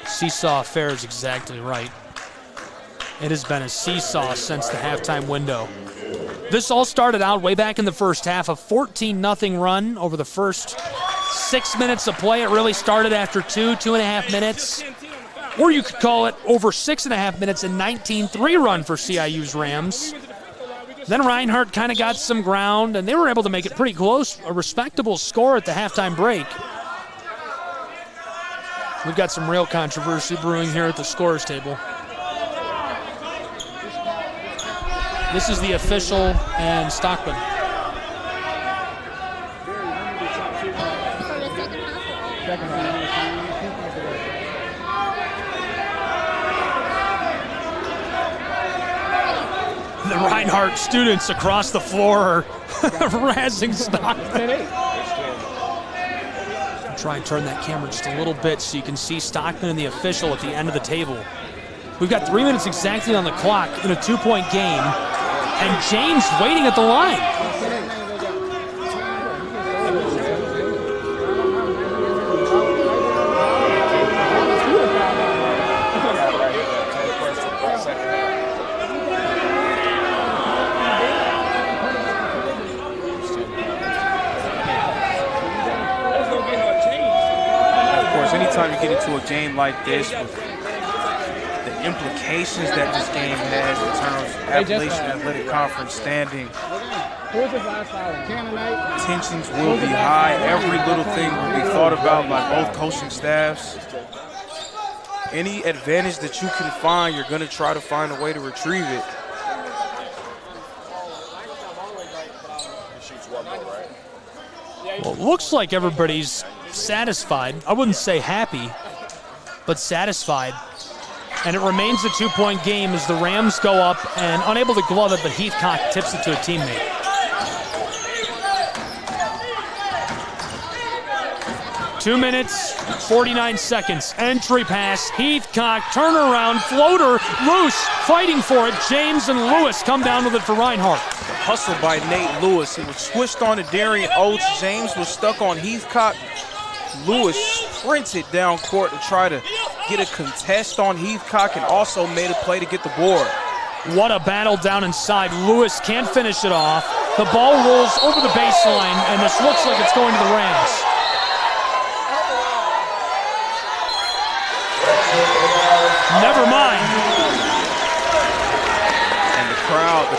Seesaw affair is exactly right. It has been a seesaw since the halftime window. This all started out way back in the first half, a 14-0 run over the first 6 minutes of play. It really started after 2.5 minutes. Or you could call it over 6.5 minutes, a 19-3 run for CIU's Rams. Then Reinhardt kind of got some ground, and they were able to make it pretty close, a respectable score at the halftime break. We've got some real controversy brewing here at the scorers table. This is the official and Stockman. The Reinhardt students across the floor are razzing Stockman. I'll try and turn that camera just a little bit so you can see Stockman and the official at the end of the table. We've got 3 minutes exactly on the clock in a 2-point game, and James waiting at the line. anytime you get into a game like this, with the implications that this game has in terms of Appalachian Athletic Conference standing, tensions will be high. Every little thing will be thought about by both coaching staffs. Any advantage that you can find, you're going to try to find a way to retrieve it. Well, it looks like everybody's satisfied. I wouldn't say happy, but satisfied. And it remains a 2-point game as the Rams go up and unable to glove it, but Heathcock tips it to a teammate. Two minutes, 49 seconds. Entry pass, Heathcock, turnaround, floater, loose, fighting for it. James and Lewis come down with it for Reinhardt. Hustle by Nate Lewis. It was switched on to Darian Oates. James was stuck on Heathcock. Lewis sprinted down court to try to get a contest on Heathcock and also made a play to get the board. What a battle down inside. Lewis can't finish it off. The ball rolls over the baseline, and this looks like it's going to the Rams. Never mind. And the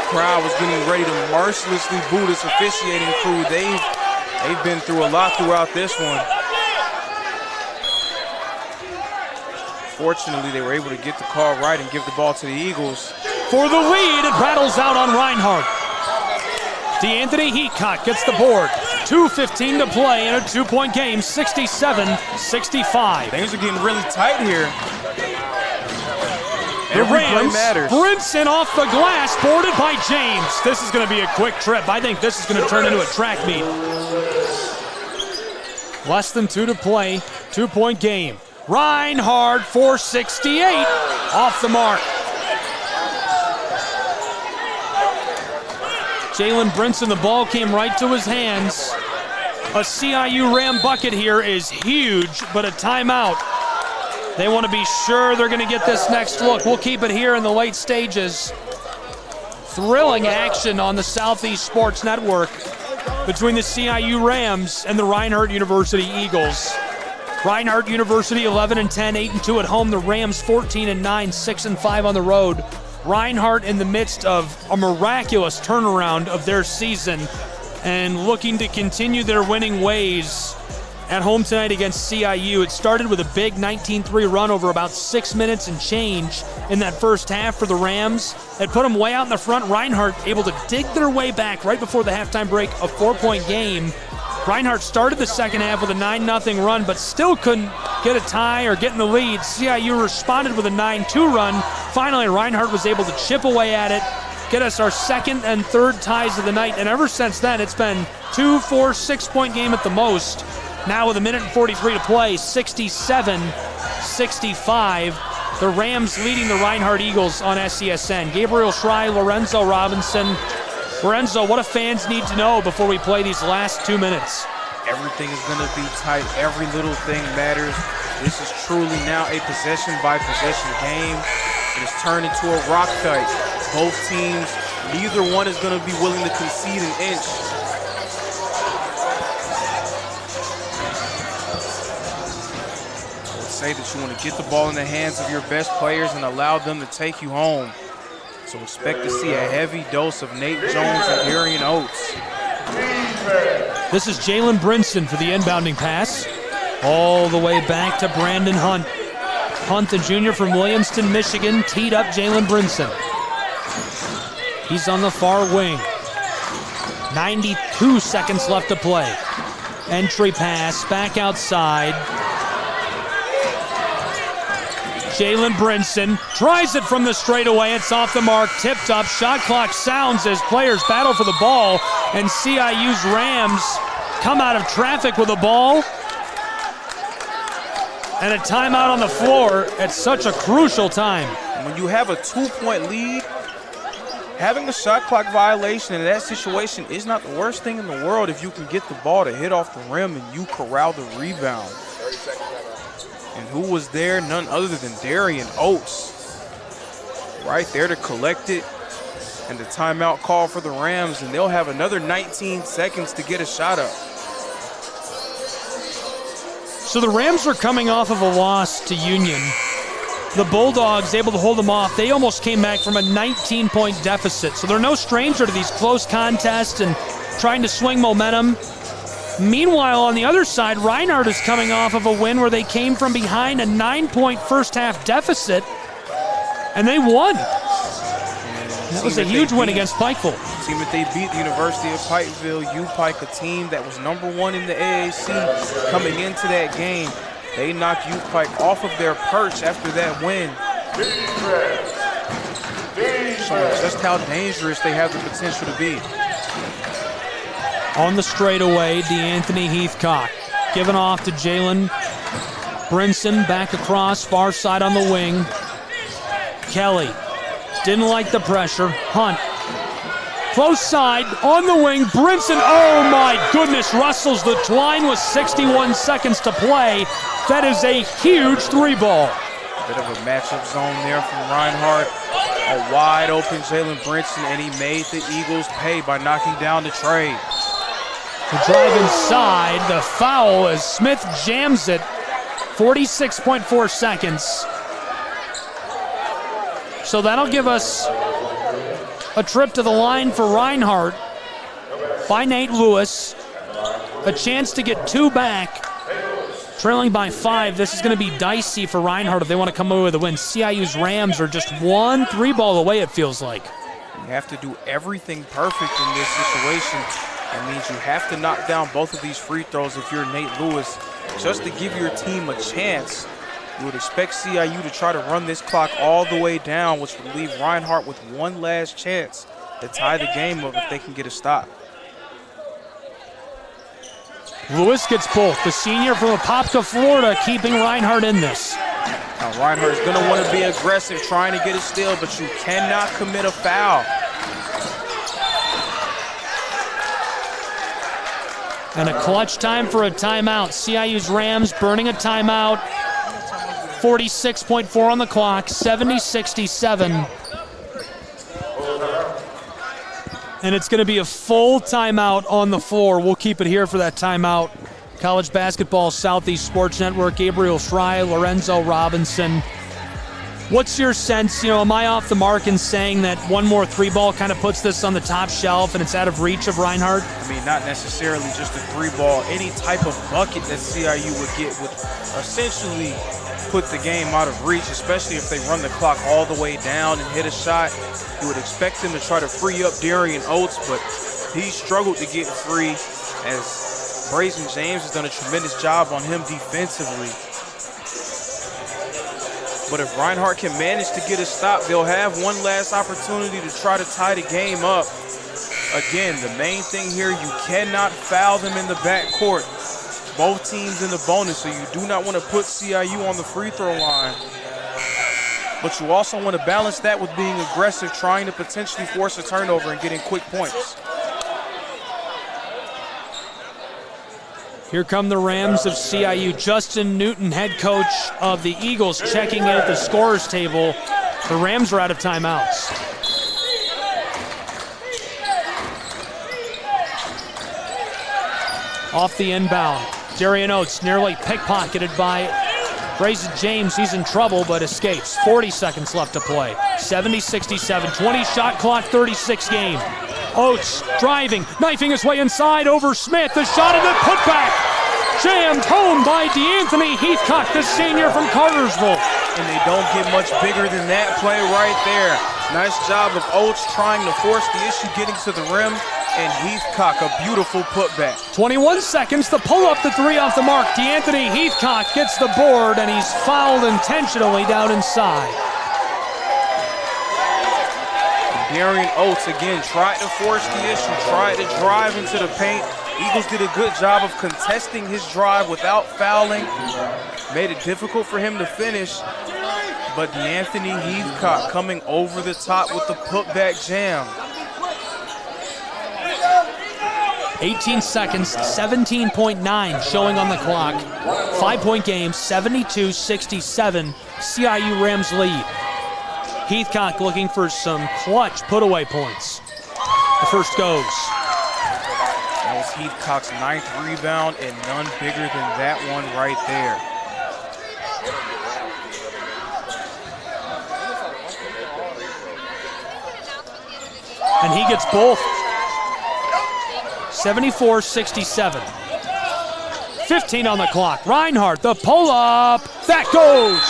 crowd was getting ready to mercilessly boo this officiating crew. They've been through a lot throughout this one. Fortunately, they were able to get the call right and give the ball to the Eagles. For the lead, it rattles out on Reinhardt. DeAnthony Heathcock gets the board. 2:15 to play in a 2-point game, 67-65. Things are getting really tight here. The Rams sprints in off the glass, boarded by James. This is going to be a quick trip. I think this is going to turn into a track meet. Less than 2 to play, 2-point game. Reinhardt, 468, off the mark. Jalen Brinson, the ball came right to his hands. A CIU Ram bucket here is huge, but a timeout. They want to be sure they're going to get this next look. We'll keep it here in the late stages. Thrilling action on the Southeast Sports Network between the CIU Rams and the Reinhardt University Eagles. Reinhardt University 11-10, 8-2 at home. The Rams 14-9, 6-5 on the road. Reinhardt in the midst of a miraculous turnaround of their season and looking to continue their winning ways at home tonight against CIU. It started with a big 19-3 run over about 6 minutes and change in that first half for the Rams. It put them way out in the front. Reinhardt able to dig their way back right before the halftime break, a 4-point game. Reinhardt started the second half with a 9-0 run, but still couldn't get a tie or get in the lead. CIU responded with a 9-2 run. Finally, Reinhardt was able to chip away at it, get us our second and third ties of the night, and ever since then, it's been 2, 4, 6-point game at the most. Now with a minute and 43 to play, 67-65. The Rams leading the Reinhardt Eagles on SCSN. Gabriel Schrei, Lorenzo Robinson. Lorenzo, what do fans need to know before we play these last 2 minutes? Everything is going to be tight. Every little thing matters. This is truly now a possession-by-possession game. It has turned into a rock fight. Both teams, neither one is going to be willing to concede an inch. I would say that you want to get the ball in the hands of your best players and allow them to take you home. So expect to see a heavy dose of Nate Jones and Darian Oates. This is Jalen Brinson for the inbounding pass. All the way back to Brandon Hunt. Hunt, the junior from Williamston, Michigan, teed up Jalen Brinson. He's on the far wing. 92 seconds left to play. Entry pass, back outside. Jalen Brinson tries it from the straightaway. It's off the mark, tipped up. Shot clock sounds as players battle for the ball, and CIU's Rams come out of traffic with the ball. And a timeout on the floor at such a crucial time. When you have a 2-point lead, having a shot clock violation in that situation is not the worst thing in the world if you can get the ball to hit off the rim and you corral the rebound. And who was there? None other than Darian Oates. Right there to collect it. And the timeout call for the Rams, and they'll have another 19 seconds to get a shot up. So the Rams are coming off of a loss to Union. The Bulldogs able to hold them off. They almost came back from a 19-point deficit. So they're no stranger to these close contests and trying to swing momentum. Meanwhile, on the other side, Reinhardt is coming off of a win where they came from behind a 9-point first-half deficit, and they won. That was a huge win against Pikeville. The team that they beat, the University of Pikeville, U-Pike, a team that was #1 in the AAC coming into that game. They knocked U-Pike off of their perch after that win. Showing just how dangerous they have the potential to be. On the straightaway, DeAnthony Heathcock given off to Jalen Brinson, back across, far side on the wing. Kelly didn't like the pressure. Hunt, close side, on the wing. Brinson, oh my goodness, Russell's the twine with 61 seconds to play. That is a huge 3-ball. Bit of a matchup zone there from Reinhardt. A wide open Jalen Brinson, and he made the Eagles pay by knocking down the trade. The drive inside, the foul as Smith jams it. 46.4 seconds. So that'll give us a trip to the line for Reinhardt by Nate Lewis. A chance to get 2 back. Trailing by 5. This is going to be dicey for Reinhardt if they want to come away with a win. CIU's Rams are just 1 3-ball away, it feels like. You have to do everything perfect in this situation. That means you have to knock down both of these free throws if you're Nate Lewis, just to give your team a chance. You would expect CIU to try to run this clock all the way down, which would leave Reinhardt with one last chance to tie the game up if they can get a stop. Lewis gets both. The senior from Apopka, Florida, keeping Reinhardt in this. Now Reinhardt is going to want to be aggressive, trying to get a steal, but you cannot commit a foul. And a clutch time for a timeout. CIU's Rams burning a timeout. 46.4 on the clock, 70-67. And it's going to be a full timeout on the floor. We'll keep it here for that timeout. College Basketball Southeast Sports Network, Gabriel Schrei, Lorenzo Robinson. What's your sense? Am I off the mark in saying that one more 3-ball kind of puts this on the top shelf and it's out of reach of Reinhardt? I mean, not necessarily just a 3-ball. Any type of bucket that CIU would get would essentially put the game out of reach, especially if they run the clock all the way down and hit a shot. You would expect them to try to free up Darian Oates, but he struggled to get free as Brazen James has done a tremendous job on him defensively. But if Reinhardt can manage to get a stop, they'll have one last opportunity to try to tie the game up. Again, the main thing here, you cannot foul them in the backcourt. Both teams in the bonus, so you do not want to put CIU on the free throw line. But you also want to balance that with being aggressive, trying to potentially force a turnover and getting quick points. Here come the Rams of CIU. Justin Newton, head coach of the Eagles, checking in at the scorer's table. The Rams are out of timeouts. Off the inbound, Darian Oates nearly pickpocketed by Brazen James. He's in trouble but escapes. 40 seconds left to play. 70-67, 20-shot clock, 36 game. Oates driving, knifing his way inside over Smith. The shot and the putback. Jammed home by DeAnthony Heathcock, the senior from Cartersville. And they don't get much bigger than that play right there. Nice job of Oates trying to force the issue, getting to the rim, and Heathcock, a beautiful putback. 21 seconds, the pull-up, the 3 off the mark. DeAnthony Heathcock gets the board, and he's fouled intentionally down inside. Darian Oates, again, tried to force the issue, tried to drive into the paint. Eagles did a good job of contesting his drive without fouling. Made it difficult for him to finish. But DeAnthony Heathcock coming over the top with the putback jam. 18 seconds, 17.9 showing on the clock. 5-point game, 72-67. CIU Rams lead. Heathcock looking for some clutch put-away points. The first goes. That was Heathcock's 9th rebound, and none bigger than that one right there. And he gets both. 74-67. 15 on the clock. Reinhardt, the pull-up. That goes.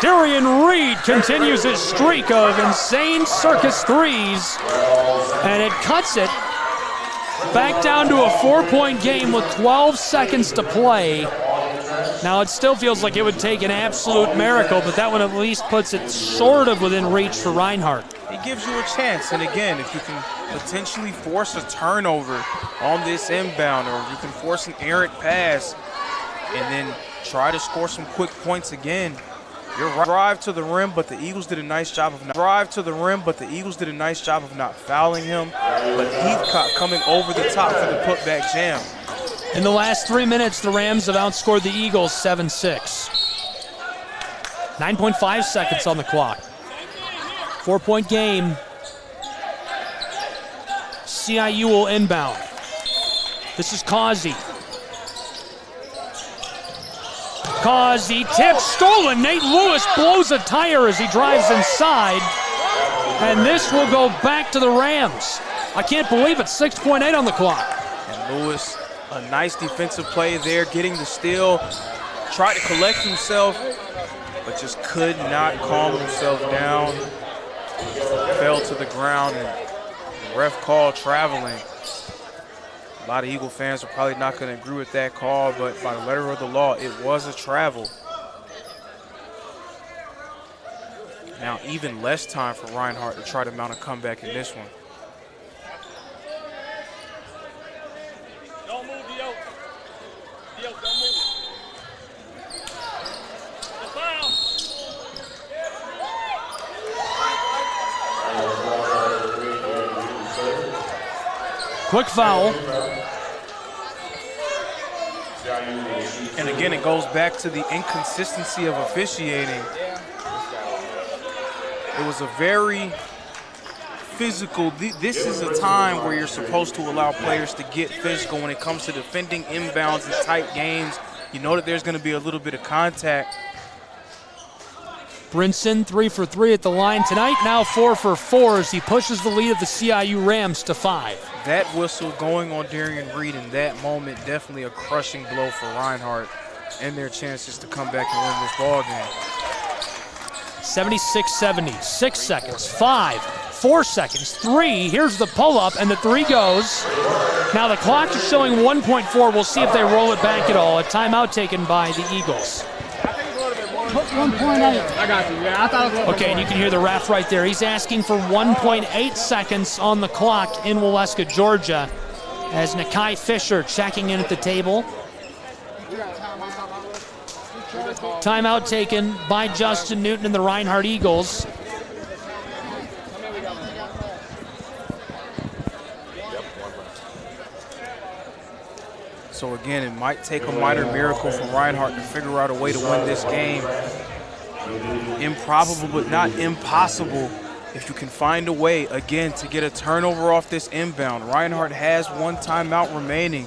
Darian Reed continues his streak of insane circus threes. And it cuts it back down to a 4-point game with 12 seconds to play. Now, it still feels like it would take an absolute miracle, but that one at least puts it sort of within reach for Reinhardt. It gives you a chance, and again, if you can potentially force a turnover on this inbound, or if you can force an errant pass and then try to score some quick points again, you're right. Drive to the rim, but the Eagles did a nice job of not fouling him, but Heathcock coming over the top for the putback jam. In the last 3 minutes, the Rams have outscored the Eagles 7-6. 9.5 seconds on the clock. 4-point game. CIU will inbound. This is Causey. Causey tips, stolen. Nate Lewis blows a tire as he drives inside. And this will go back to the Rams. I can't believe it, 6.8 on the clock. And Lewis, a nice defensive play there, getting the steal. Tried to collect himself, but just could not calm himself down. Fell to the ground, and the ref called traveling. A lot of Eagle fans are probably not going to agree with that call, but by the letter of the law, it was a travel. Now even less time for Reinhardt to try to mount a comeback in this one. Don't move, Dio. Dio, don't move. The foul. Quick foul. And again, it goes back to the inconsistency of officiating. It was a very physical, this is a time where you're supposed to allow players to get physical when it comes to defending inbounds in tight games. You know that there's going to be a little bit of contact. Brinson 3 for 3 at the line tonight, now 4 for 4 as he pushes the lead of the CIU Rams to 5. That whistle going on Darian Reed in that moment, definitely a crushing blow for Reinhardt and their chances to come back and win this ball game. 76-70, 6 seconds, 5, 4 seconds, 3. Here's the pull-up, and the 3 goes. Now the clock is showing 1.4. We'll see if they roll it back at all. A timeout taken by the Eagles. 1.8. I got you. Yeah, I thought it was Okay, and you can hear the ref right there. He's asking for 1.8 seconds on the clock in Waleska, Georgia, as Nakai Fisher checking in at the table. Timeout taken by Justin Newton and the Reinhardt Eagles. So again, it might take a minor miracle for Reinhardt to figure out a way to win this game. Improbable, but not impossible if you can find a way, again, to get a turnover off this inbound. Reinhardt has 1 timeout remaining.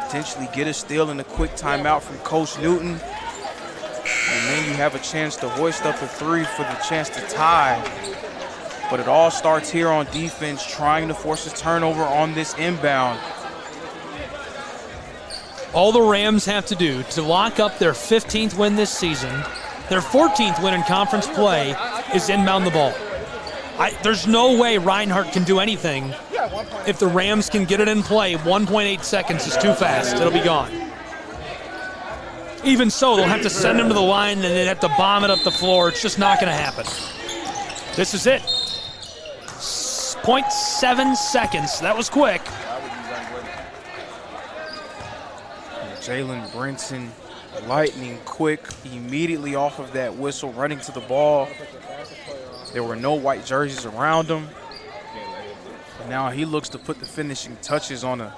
Potentially get a steal and a quick timeout from Coach Newton. And then you have a chance to hoist up a 3 for the chance to tie. But it all starts here on defense, trying to force a turnover on this inbound. All the Rams have to do to lock up their 15th win this season, their 14th win in conference play, is inbound the ball. There's no way Reinhardt can do anything. If the Rams can get it in play, 1.8 seconds is too fast. It'll be gone. Even so, they'll have to send him to the line and they'd have to bomb it up the floor. It's just not going to happen. This is it. 0.7 seconds. That was quick. Jalen Brinson, lightning quick, immediately off of that whistle, running to the ball. There were no white jerseys around him. Now he looks to put the finishing touches on a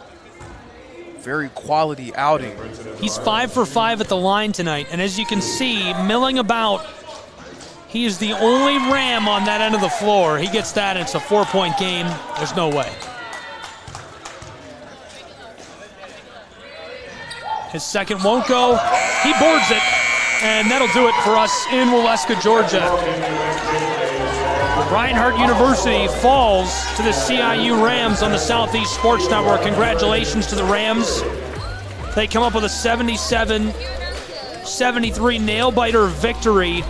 very quality outing. He's 5 for 5 at the line tonight, and as you can see, milling about, he is the only Ram on that end of the floor. He gets that, and it's a 4-point game. There's no way. His second won't go. He boards it, and that'll do it for us in Waleska, Georgia. Reinhardt University falls to the CIU Rams on the Southeast Sports Network. Congratulations to the Rams. They come up with a 77-73 nail-biter victory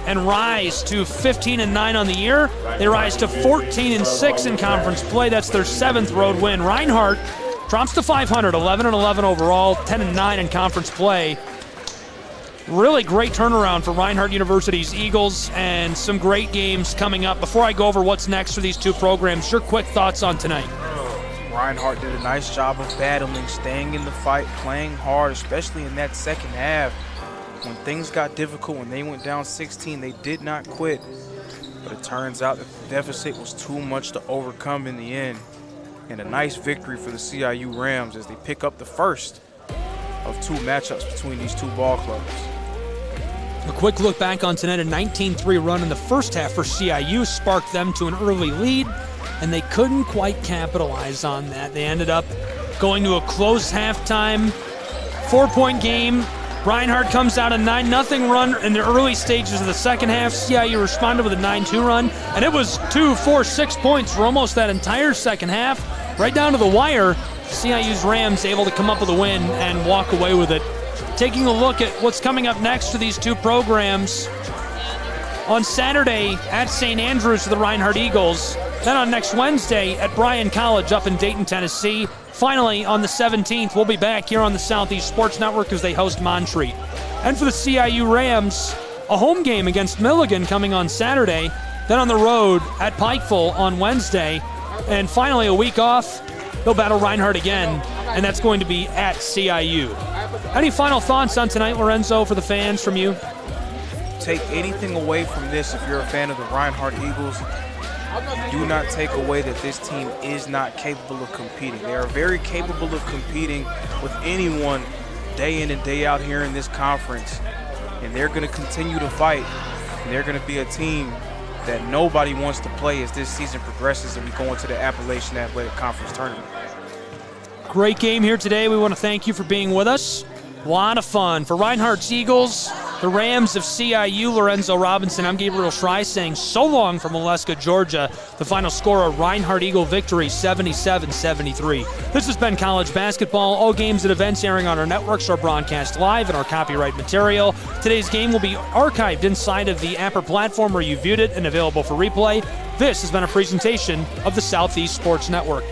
and rise to 15-9 on the year. They rise to 14-6 in conference play. That's their 7th road win. Reinhardt drops to 500, 11-11 overall, 10-9 in conference play. Really great turnaround for Reinhardt University's Eagles, and some great games coming up. Before I go over what's next for these two programs, your quick thoughts on tonight. Reinhardt did a nice job of battling, staying in the fight, playing hard, especially in that second half. When things got difficult, when they went down 16, they did not quit. But it turns out that the deficit was too much to overcome in the end. And a nice victory for the CIU Rams as they pick up the first of 2 matchups between these 2 ball clubs. A quick look back on tonight, a 19-3 run in the first half for CIU sparked them to an early lead, and they couldn't quite capitalize on that. They ended up going to a close halftime, 4-point game. Reinhardt comes out a 9-0 run in the early stages of the second half. CIU responded with a 9-2 run, and it was 2, 4, 6 points for almost that entire second half, right down to the wire. CIU's Rams able to come up with a win and walk away with it. Taking a look at what's coming up next for these two programs. On Saturday at St. Andrews for the Reinhardt Eagles. Then on next Wednesday at Bryan College up in Dayton, Tennessee. Finally, on the 17th, we'll be back here on the Southeast Sports Network as they host Montreat. And for the CIU Rams, a home game against Milligan coming on Saturday. Then on the road at Pikeville on Wednesday. And finally, a week off, they'll battle Reinhardt again, and that's going to be at CIU. Any final thoughts on tonight, Lorenzo, for the fans from you? Take anything away from this if you're a fan of the Reinhardt Eagles. Do not take away that this team is not capable of competing. They are very capable of competing with anyone day in and day out here in this conference. And they're going to continue to fight. And they're going to be a team that nobody wants to play as this season progresses and we go into the Appalachian Athletic Conference Tournament. Great game here today. We want to thank you for being with us. A lot of fun. For Reinhardt's Eagles, the Rams of CIU, Lorenzo Robinson, I'm Gabriel Schrei saying so long from Waleska, Georgia. The final score, a Reinhardt Eagle victory, 77-73. This has been college basketball. All games and events airing on our networks are broadcast live and our copyright material. Today's game will be archived inside of the Apper platform where you viewed it and available for replay. This has been a presentation of the Southeast Sports Network.